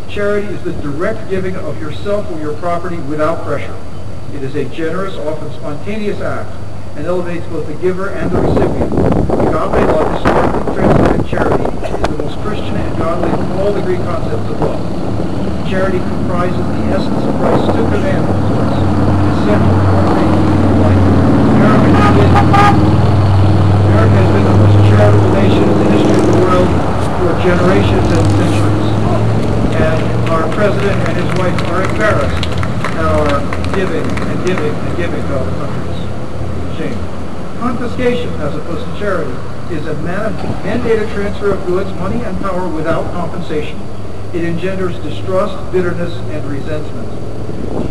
G: Charity is the direct giving of yourself or your property without pressure. It is a generous, often spontaneous act, and elevates both the giver and the recipient. Agape love, historically translated charity, is the most Christian and godly of all the Greek concepts of love. Charity comprises the essence of Christ's two commandments to us. It is central to our faith and life. America has been the most charitable nation in the history of the world for generations and centuries. And our president and his wife are embarrassed at our giving and giving and giving to other countries. Shame. Confiscation, as opposed to charity, is a mandated transfer of goods, money, and power without compensation. It engenders distrust, bitterness, and resentment.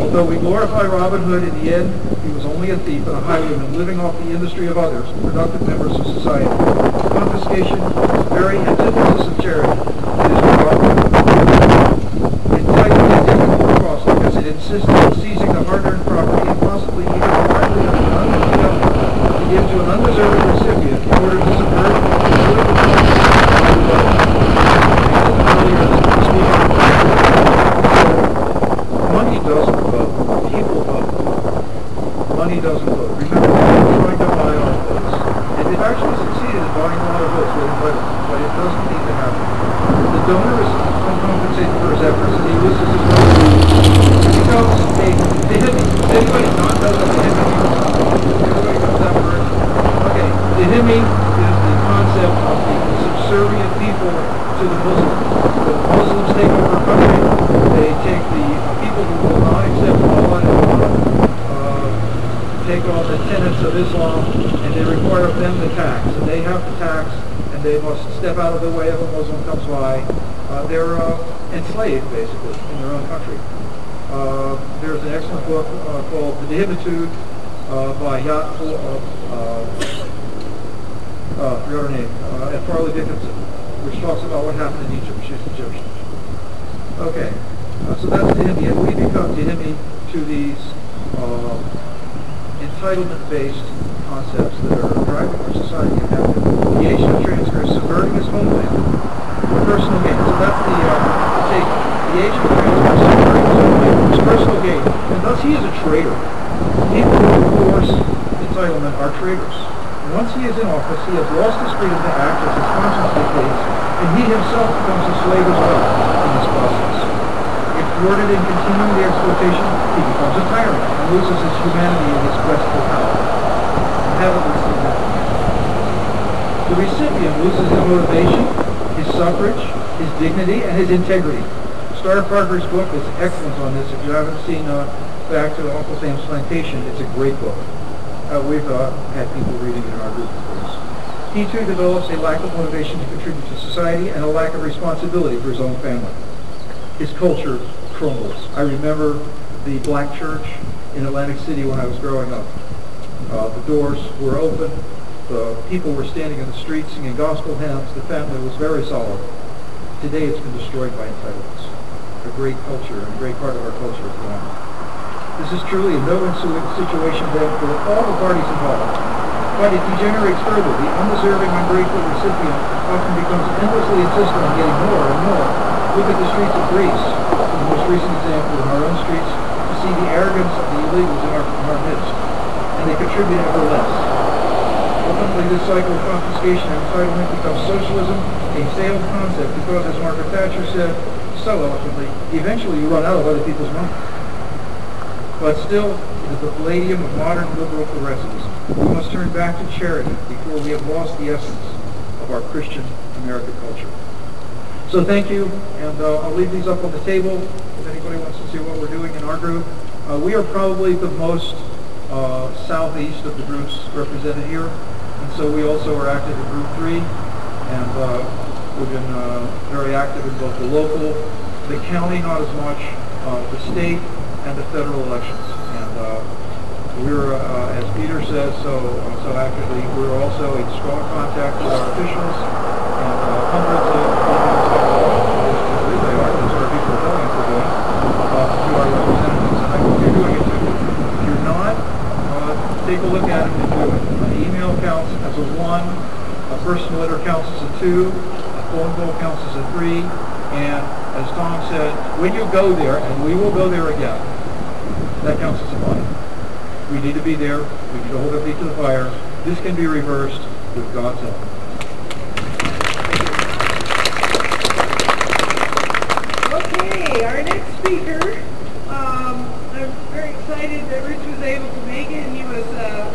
G: Although we glorify Robin Hood, in the end, he was only a thief and a highwayman living off the industry of others, productive members of society. Confiscation is the very antithesis of charity. It is corrupt. Entitlement is even more costly because it insists on seizing the hard-earned property and possibly even the livelihood of an undeserved to give to an undeserving recipient in order to subvert the political money doesn't vote. People vote. Money doesn't vote. Remember, they're trying to buy our votes. And they've actually succeeded in buying a lot of votes with entitlement, but it doesn't need to happen. The donor is uncompensated for his efforts, and he loses his right. He goes, they hit me. Anybody not know that they hit me? Everybody knows that word? Okay, the himmi is the concept of the subservient people to the Muslims. The Muslims take over a country, they take the people who will not accept Allah and take on the tenets of Islam, and they require them to tax. And they have to tax, and they must step out of the way if a Muslim comes by. They're enslaved, basically, in their own country. There's an excellent book called The Beatitude by forgot her name, and Farley Dickinson, which talks about what happened in Egypt. She's Egyptian. Okay, so that's the himmi, and we become the himmi to these entitlement-based concepts that are driving our society and have the Asian transfer subverting his homeland for personal gain. So that's the take. The agent transfers security to his personal gain, and thus he is a traitor. People who force entitlement are traitors. And once he is in office, he has lost his freedom to act as his conscience dictates, and he himself becomes a slave as well in this process. If thwarted in continuing the exploitation, he becomes a tyrant and loses his humanity and his quest for power. And haven't we seen that? The recipient loses his motivation, his suffrage, his dignity, and his integrity. Star Parker's book is excellent on this. If you haven't seen Back to Uncle Sam's Plantation, it's a great book. We've had people reading it in our group, of course. He too develops a lack of motivation to contribute to society and a lack of responsibility for his own family. His culture crumbles. I remember the black church in Atlantic City when I was growing up. The doors were open. The people were standing in the streets singing gospel hymns. The family was very solid. Today it's been destroyed by entitlements. A great culture and a great part of our culture is gone. This is truly a no-win situation then for all the parties involved. But it degenerates further. The undeserving, ungrateful recipient often becomes endlessly insistent on getting more and more. Look at the streets of Greece, the most recent example in our own streets, to see the arrogance of the illegals in our midst. And they contribute ever less. Ultimately, this cycle of confiscation and entitlement becomes socialism, a failed concept, because, as Margaret Thatcher said so eloquently, eventually you run out of other people's money. But still, it is the palladium of modern liberal progressives. We must turn back to charity before we have lost the essence of our Christian American culture. So thank you, and I'll leave these up on the table if anybody wants to see what we're doing in our group. We are probably the most southeast of the groups represented here, and so we also are active in Group 3, and we've been very active in both the local, the county, not as much, the state, and the federal elections. And we're, as Peter says so actively, we're also in strong contact with our officials and hundreds of people are telling us we're doing to our representatives. And I hope you're doing it too. If you're not, take a look at it and do it. An email counts as a 1, a personal letter counts as a 2, a phone call counts as a 3, and as Tom said, when you go there, and we will go there again, that counts as a 5. We need to be there. We need to hold our feet to the fire. This can be reversed with God's help.
C: Okay, our next speaker, I'm very excited that Rich was able to make it, and he was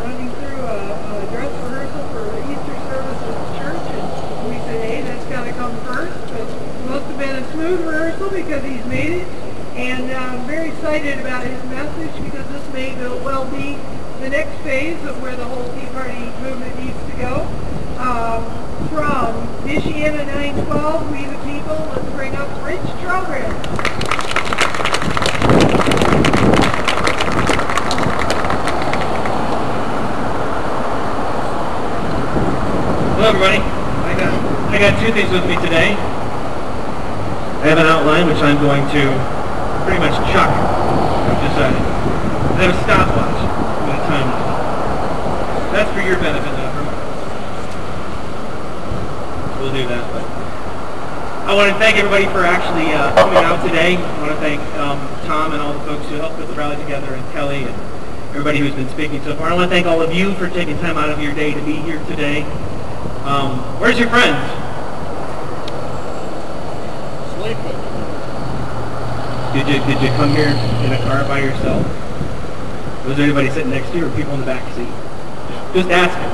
C: running through a dress rehearsal for Easter service at the church, and we said, hey, that's got to come first, but it must have been a smooth rehearsal because he's made it, and I'm very excited about his message because this may well be the next phase of where the whole Tea Party movement needs to go. From Michiana 912, We the People, let's bring up Rich Trowbridge.
D: Hello everybody. I got two things with me today. I have an outline which I'm going to pretty much chuck. I've decided. I have a stopwatch with a timeline. That's for your benefit, not for mine. We'll do that. But I want to thank everybody for actually coming out today. I want to thank Tom and all the folks who helped put the rally together, and Kelly and everybody who's been speaking so far. I want to thank all of you for taking time out of your day to be here today. Where's your friends?
E: Sleeping.
D: Did you come here in a car by yourself? Was there anybody sitting next to you or people in the back seat? Just asking.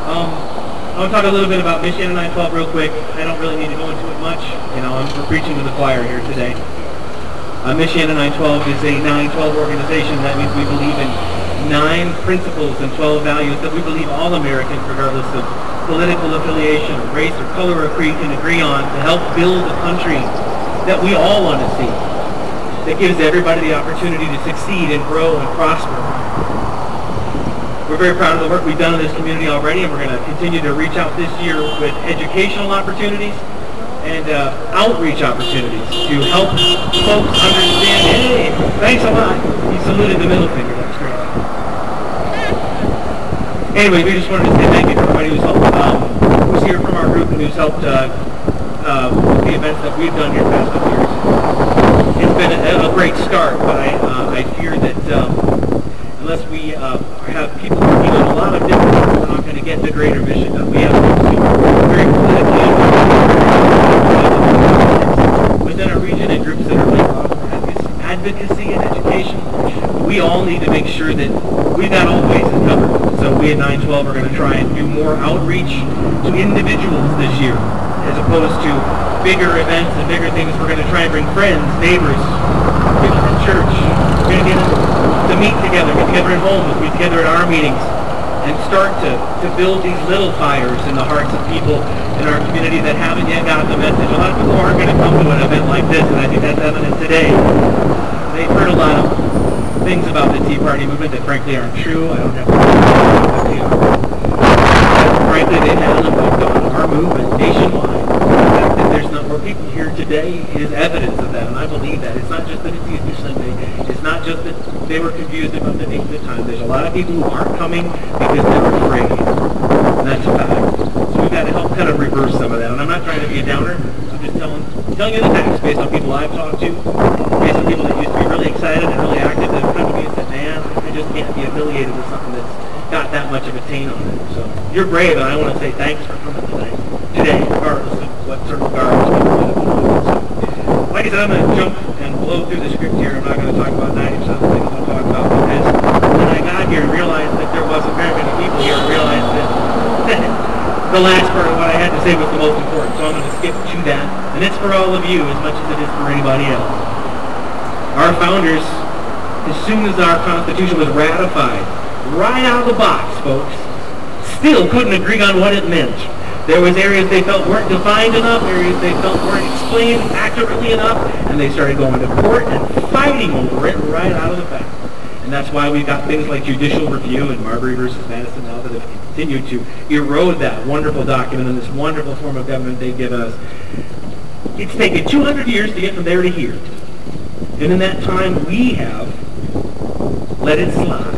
D: I want to talk a little bit about Michiana 912 real quick. I don't really need to go into it much. You know, we're preaching to the choir here today. Michiana 912 is a 912 organization. That means we believe in 9 principles and 12 values that we believe all Americans, regardless of political affiliation, or race, or color, or creed, can agree on to help build a country that we all want to see, that gives everybody the opportunity to succeed and grow and prosper. We're very proud of the work we've done in this community already, and we're going to continue to reach out this year with educational opportunities and outreach opportunities to help folks understand. Hey, thanks a lot. He saluted the middle finger. That's great. Anyway, we just wanted to say thank you to everybody who's helped, who's here from our group and who's helped
E: with the events that we've done here the past couple years. It's been a great start, but I fear that unless we have people working on a lot of different things, we're not going to get the greater mission done. We have to be very politically within our region and groups that are like advocacy and education. We all need to make sure that we've got all the bases covered. So we at 912 are going to try and do more outreach to individuals this year, as opposed to bigger events and bigger things. We're going to try and bring friends, neighbors, people from church. We're going to get to meet together, get together at home, meet together at our meetings, and start to build these little fires in the hearts of people in our community that haven't yet got the message. A lot of people aren't going to come to an event like this, and I think that's evident today. They've heard a lot of things about the Tea Party movement that frankly aren't true. I don't have to that they are. But frankly, they've had an effect on our movement nationwide. The fact that there's not more people here today is evidence of that, and I believe that. It's not just that it's Easter Sunday. It's not just that they were confused about the date of the time. There's a lot of people who aren't coming because they're afraid. And that's a fact. So we've got to help kind of reverse some of that. And I'm not trying to be a downer. I'm just telling you the facts based on people I've talked to, based on people that used to be really excited and really active that have come to me and said, man, I just can't be affiliated with something that's got that much of a taint on it. So you're brave, and I want to say thanks for coming today, regardless of what sort of garbage people might have been doing. So, like I said, I'm going to jump and blow through the script here. I'm not going to talk about 90% of the things I'll talk about, because when I got here and realized that there wasn't very many people here, I realized that the last part of what I had to say was the most important. So I'm going to skip to that. And it's for all of you as much as it is for anybody else. Our founders, as soon as our Constitution was ratified, right out of the box, folks, still couldn't agree on what it meant. There was areas they felt weren't defined enough, areas they felt weren't explained accurately enough, and they started going to court and fighting over it right out of the bat. And that's why we've got things like judicial review and Marbury versus Madison now that have continued to erode that wonderful document and this wonderful form of government they've given us. It's taken 200 years to get from there to here. And in that time, we have let it slide.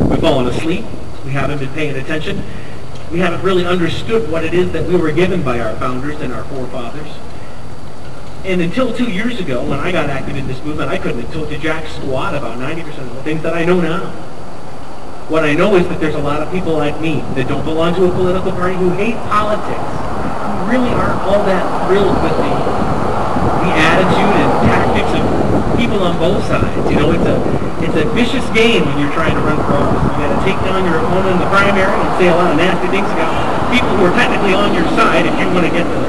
E: We've fallen asleep. We haven't been paying attention. We haven't really understood what it is that we were given by our founders and our forefathers. And until 2 years ago, when I got active in this movement, I couldn't have told you jack squat about 90% of the things that I know now. What I know is that there's a lot of people like me that don't belong to a political party who hate politics, who really aren't all that thrilled with the attitude and tactics of people on both sides. You know, it's a vicious game when you're trying to run for office. You got to take down your opponent in the primary and say a lot of nasty things about people who are technically on your side if you want to get the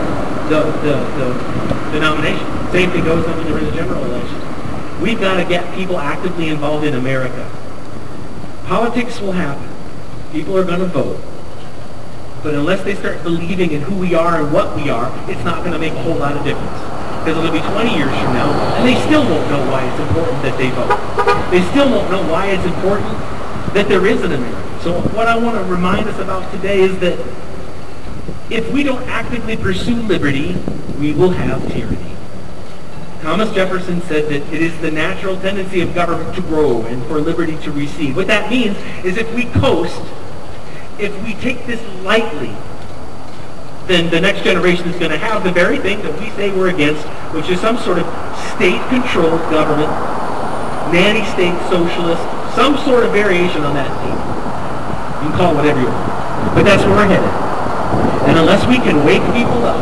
E: nomination. Same thing goes on when you're in the general election. We've got to get people actively involved in America. Politics will happen. People are going to vote. But unless they start believing in who we are and what we are, it's not going to make a whole lot of difference. Because it'll be 20 years from now, and they still won't know why it's important that they vote. They still won't know why it's important that there is an America. So what I want to remind us about today is that if we don't actively pursue liberty, we will have tyranny. Thomas Jefferson said that it is the natural tendency of government to grow and for liberty to recede. What that means is if we coast, if we take this lightly, then the next generation is going to have the very thing that we say we're against, which is some sort of state-controlled government, nanny-state socialist, some sort of variation on that theme. You can call it whatever you want. But that's where we're headed. And unless we can wake people up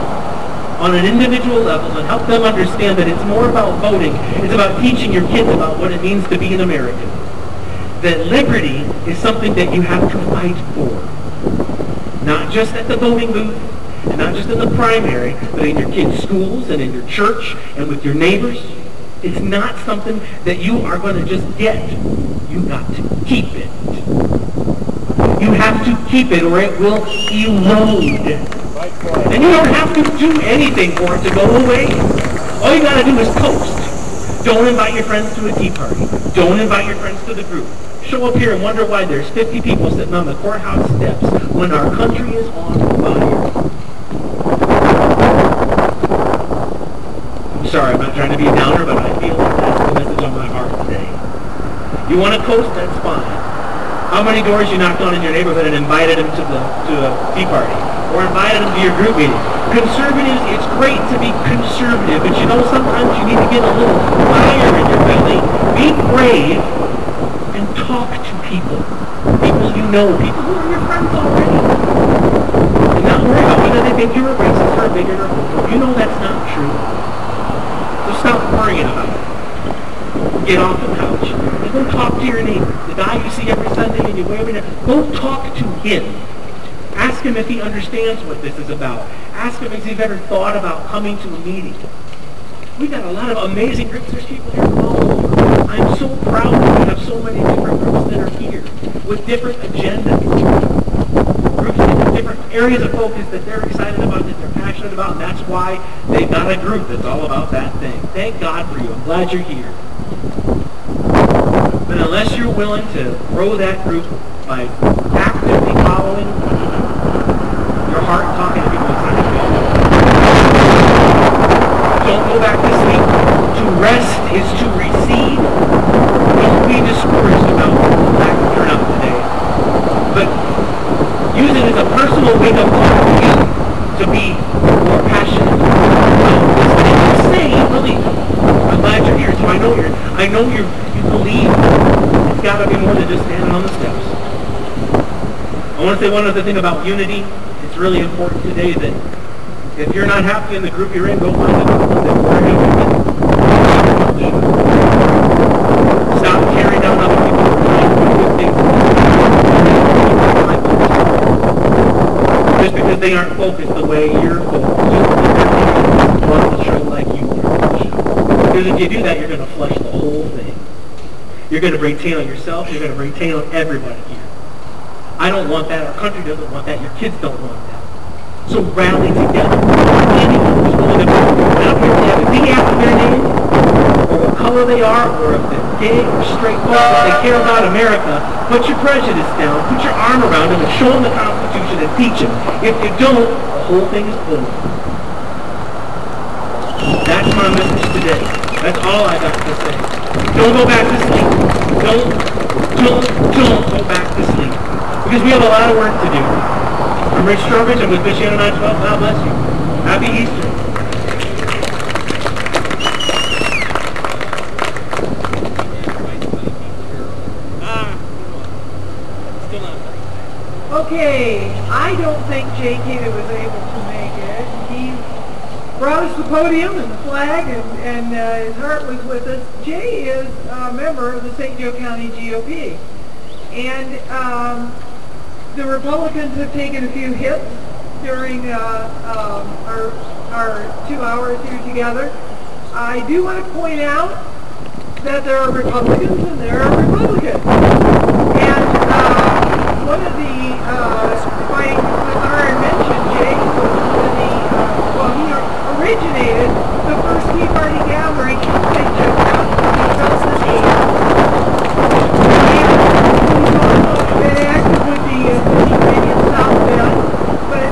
E: on an individual level and help them understand that it's more about voting, it's about teaching your kids about what it means to be an American, that liberty is something that you have to fight for. Not just at the voting booth, and not just in the primary, but in your kids' schools and in your church and with your neighbors. It's not something that you are going to just get. You've got to keep it. You have to keep it or it will erode. And you don't have to do anything for it to go away. All you got to do is coast. Don't invite your friends to a tea party. Don't invite your friends to the group. Show up here and wonder why there's 50 people sitting on the courthouse steps when our country is on fire. I'm sorry, I'm not trying to be a downer, but I feel like that's the message on my heart today. You want to coast? That's fine. How many doors you knocked on in your neighborhood and invited them to a tea party? Or invited them to your group meeting? Conservatives, it's great to be conservative, but you know, sometimes you need to get a little fire in your belly. Be brave and talk to people. People you know, people who are your friends already. And not worry about whether they think you're a racist or a bigot or homophobe. You know that's not true. So stop worrying about it. Get off the couch and go talk to your neighbor. The guy you see every Sunday and you wave at him. Go talk to him. Ask him if he understands what this is about. Ask him if he's ever thought about coming to a meeting. We've got a lot of amazing groups. There's people here from all over. I'm so proud that we have so many different groups that are here with different agendas. Groups with different areas of focus that they're excited about, that they're passionate about, and that's why they've got a group that's all about that thing. Thank God for you. I'm glad you're here. But unless you're willing to grow that group by actively following your heart and talking to people inside of you, don't go back to sleep. To rest is to recede. Don't be discouraged about the lack of turnout today. But use it as a personal wake-up call for you to be more passionate about this thing. Say you believe. I'm glad you're here, so I know you believe. It's got to be more than just standing on the steps. I want to say one other thing about unity. It's really important today that if you're not happy in the group you're in, go find a group that we're happy. Stop tearing down other people who are trying to do good things. Just because they aren't focused the way you're focused. Run the show like you run the show. Because if you do that, you're going to flush the whole thing. You're going to bring pain on yourself. You're going to bring pain on everybody here. I don't want that. Our country doesn't want that. Your kids don't want that. So rally together. Anyone who's willing to I don't care if they have a D after their name, or what color they are, or if they're gay or straight, if they care about America, put your prejudice down, put your arm around them, and show them the Constitution and teach them. If you don't, the whole thing is over. That's my message today. That's all I got to say. Don't go back to sleep. Don't go back to sleep. Because we have a lot of work to do. I'm Rich Strobridge. I'm with Michigan United 12. God bless you. Happy Easter.
C: Okay, I don't think J.K. was able to make it. He brought us the podium and the flag, and his heart was with us. Jay is a member of the St. Joe County GOP. And the Republicans have taken a few hits during our 2 hours here together. I do want to point out that there are Republicans and there are Republicans. And one of the, if I mentioned, Jay was one of the, he originated the first Tea Party gathering in St. Joe County in 2008. And he's also been active with the Canadian South Bend. But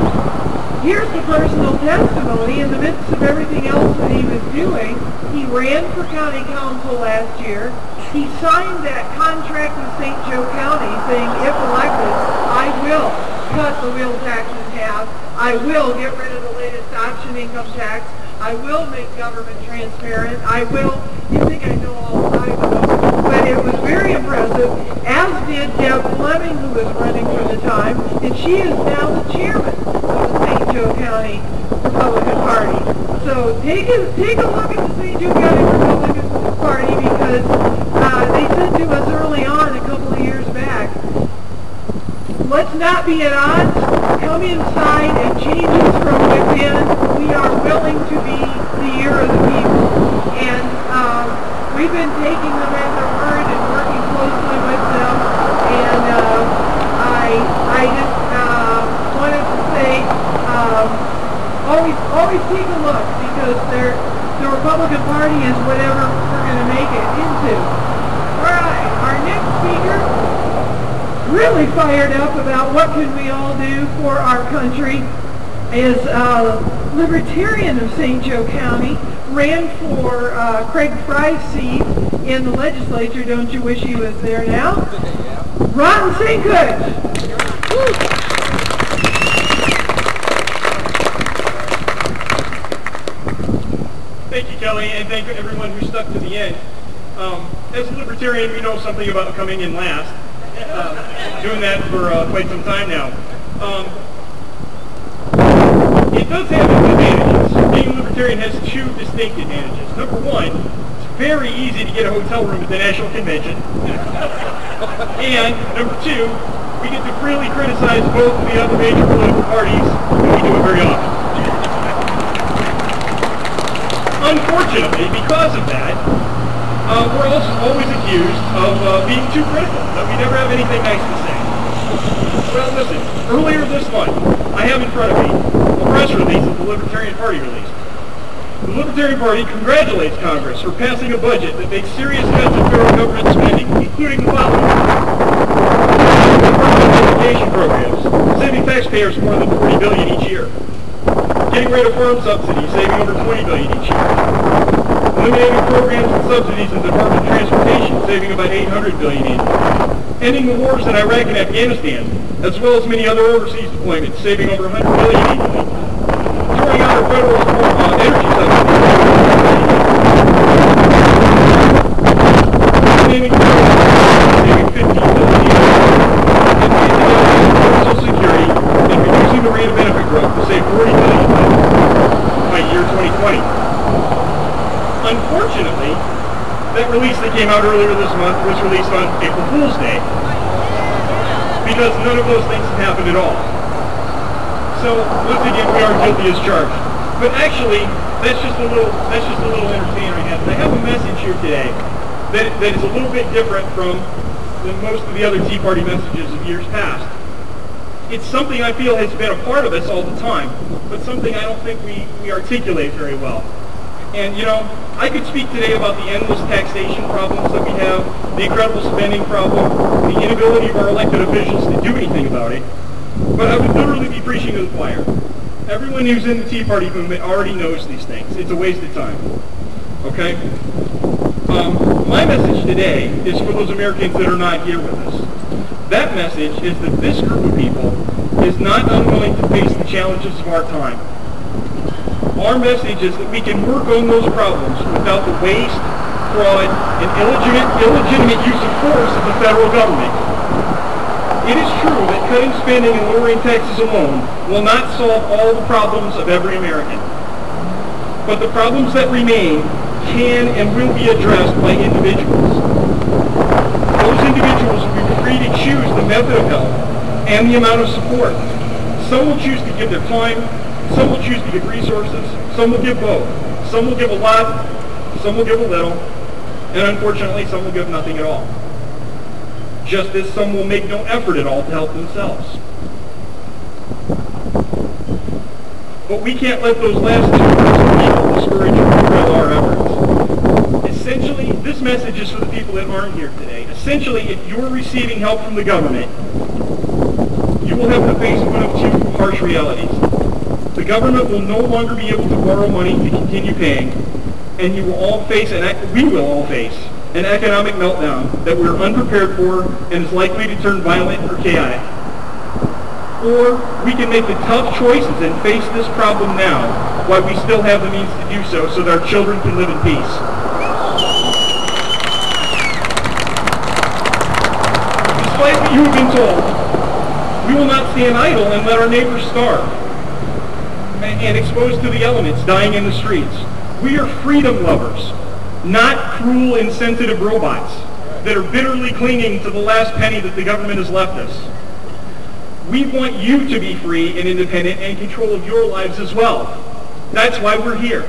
C: here's the personal testimony. In the midst of everything else that he was doing, he ran for county council last year. He signed that contract with St. Joe County saying, if elected, I will cut the wheel tax in half. I will get rid of the latest option income tax. I will make government transparent. I will, you think I know all 5 of them, but it was very impressive, as did Deb Fleming, who was running for the time, and she is now the chairman of the St. Joe County Republican Party. So take a look at the St. Joe County Republican Party, because they said to us early on, a couple of years back, let's not be at odds. Come inside and change us from within. We are willing to be the ear of the people. And we've been taking them at their word and working closely with them. And I just wanted to say, always take a look, because the Republican Party is whatever we're going to make it into. All right, our next speaker, really fired up about what can we all do for our country, is a Libertarian of St. Joe County, ran for Craig Fry's seat in the legislature. Don't you wish he was there now? Ron Sinkuch.
H: Kelly, and thank everyone who stuck to the end. As a libertarian, we know something about coming in last. Doing that for quite some time now. It does have its advantages. Being a libertarian has two distinct advantages. Number one, it's very easy to get a hotel room at the National Convention. And number two, we get to freely criticize both of the other major political parties, and we do it very often. Unfortunately, because of that, we're also always accused of being too critical, that we never have anything nice to say. Well, listen, earlier this month, I have in front of me a press release that the Libertarian Party released. The Libertarian Party congratulates Congress for passing a budget that makes serious cuts in federal government spending, including the following. Education programs, saving taxpayers more than $40 billion each year. Getting rid of farm subsidies, saving over $20 billion each year. Eliminating programs and subsidies in the Department of Transportation, saving about $800 billion annually. Ending the wars in Iraq and Afghanistan, as well as many other overseas deployments, saving over $100 billion annually. Throwing out our federal energy subsidies. Eliminating saving $15 billion annually. Social Security and reducing the rate of benefit growth to save $40 billion by year 2020. Unfortunately, that release that came out earlier this month was released on April Fool's Day, because none of those things have happened at all. So once again, we are guilty as charged. But actually, that's just a little entertainment I have. I have a message here today that is a little bit different than most of the other Tea Party messages of years past. It's something I feel has been a part of us all the time, but something I don't think we articulate very well. And, you know, I could speak today about the endless taxation problems that we have, the incredible spending problem, the inability of our elected officials to do anything about it, but I would literally be preaching to the choir. Everyone who's in the Tea Party movement already knows these things. It's a waste of time. Okay? My message today is for those Americans that are not here with us. That message is that this group of people is not unwilling to face the challenges of our time. Our message is that we can work on those problems without the waste, fraud, and illegitimate use of force of the federal government. It is true that cutting spending and lowering taxes alone will not solve all the problems of every American. But the problems that remain can and will be addressed by individuals. Those individuals will be free to choose the method of help and the amount of support. Some will choose to give their time, some will choose to give resources, some will give both. Some will give a lot, some will give a little, and unfortunately some will give nothing at all. Just as some will make no effort at all to help themselves. But we can't let those last two groups of people discourage or derail our efforts. Essentially, this message is for the people that aren't here today. Essentially, if you're receiving help from the government, you will have to face one of two harsh realities. The government will no longer be able to borrow money to continue paying, and we will all face an economic meltdown that we're unprepared for and is likely to turn violent or chaotic. Or we can make the tough choices and face this problem now while we still have the means to do so that our children can live in peace. Despite what you have been told, we will not stand idle and let our neighbors starve and exposed to the elements, dying in the streets. We are freedom lovers, not cruel, insensitive robots that are bitterly clinging to the last penny that the government has left us. We want you to be free and independent and in control of your lives as well. That's why we're here.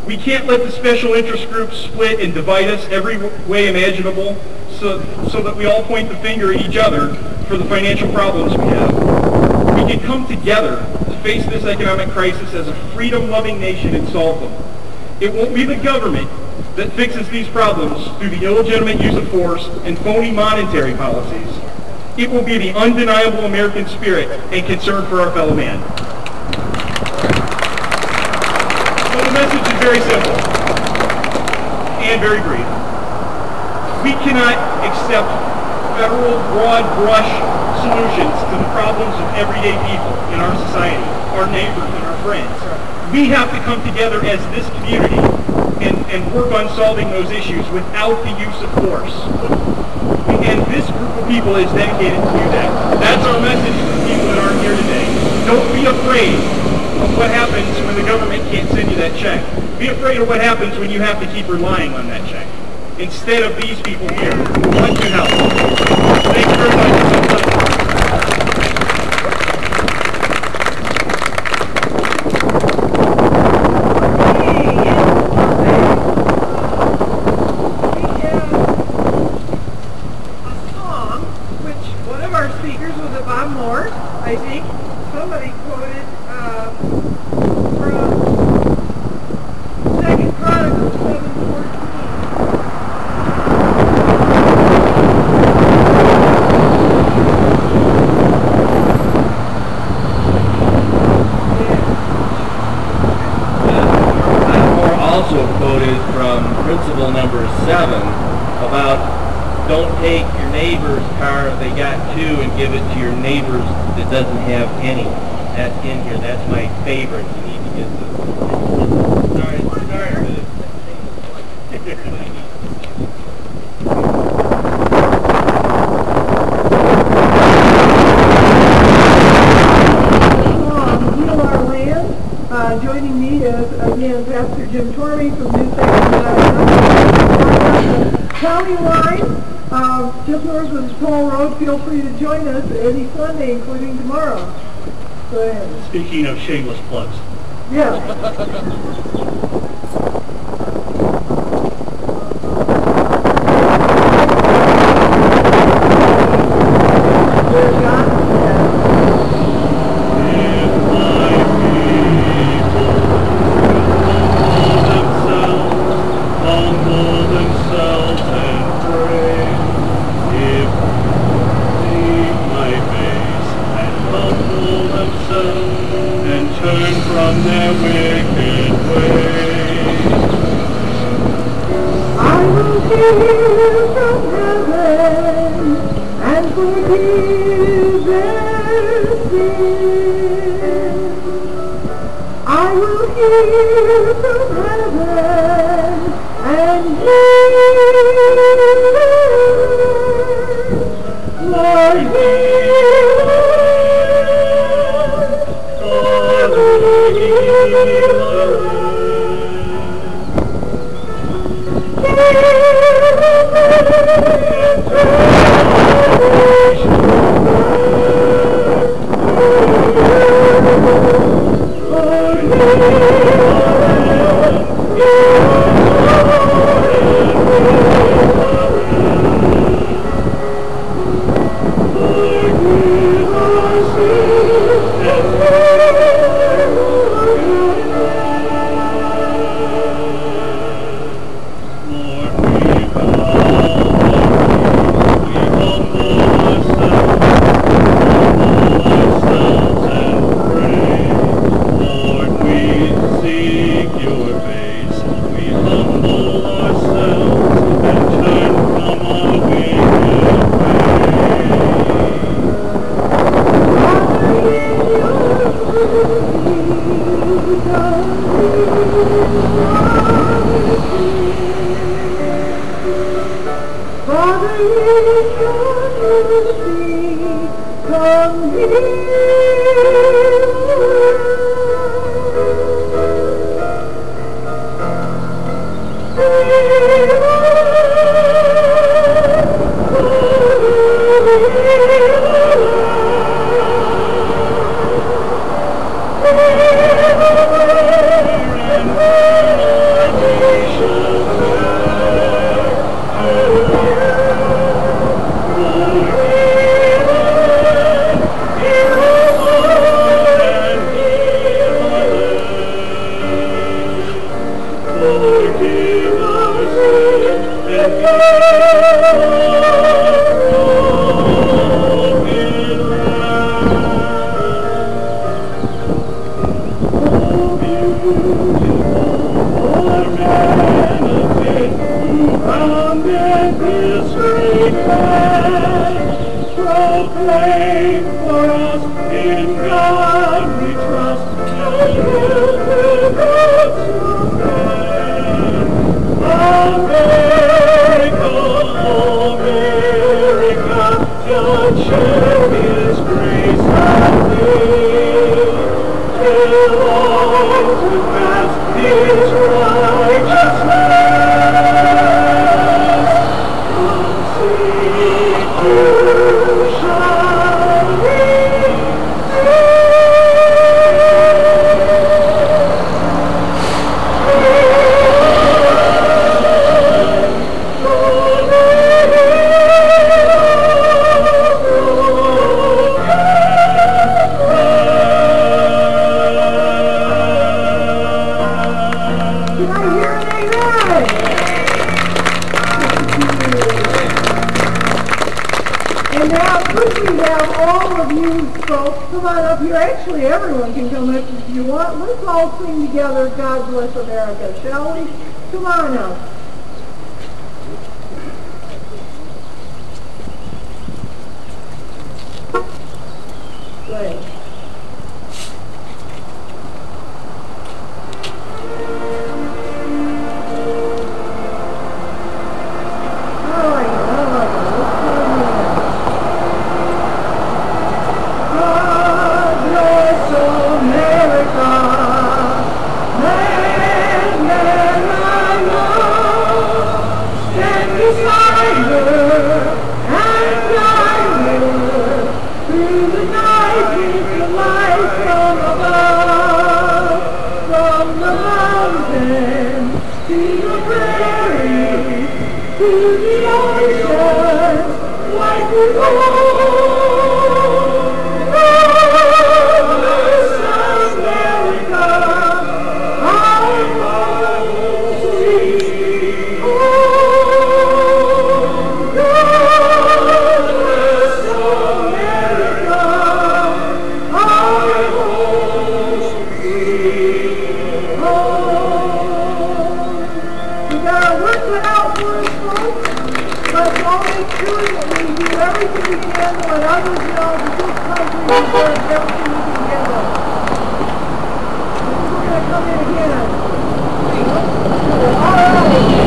H: We can't let the special interest groups split and divide us every way imaginable so that we all point the finger at each other for the financial problems we have. We can come together to face this economic crisis as a freedom-loving nation and solve them. It won't be the government that fixes these problems through the illegitimate use of force and phony monetary policies. It will be the undeniable American spirit and concern for our fellow man. So the message is very simple and very brief. We cannot accept federal broad brush solutions to the problems of everyday people in our society. our neighbors and our friends. We have to come together as this community and work on solving those issues without the use of force. And this group of people is dedicated to do that. That's our message to the people that aren't here today. Don't be afraid of what happens when the government can't send you that check. Be afraid of what happens when you have to keep relying on that check. Instead of these people here who want to help. Thank you very much.
C: I think somebody quoted from 2 Chronicles 7:14.
D: Also quoted from principle number 7 about don't take your neighbor's car if they got 2 and give it to your neighbor's that doesn't have any. That's in here. That's my favorite. You need to get this. Sorry.
C: Heal Our Land. Joining me is, again, Pastor Jim Torrey from New Salem, county line. Just north of the Toll Road. Feel free to join us any Sunday, including tomorrow. Go ahead.
B: Speaking of shameless plugs.
C: Yeah.
I: Proclaim for us in God we trust.
C: And now, could we have all of you folks come on up here? Actually, everyone can come up if you want. Let's all sing together, God Bless America, shall we? Come on up. Play. All right.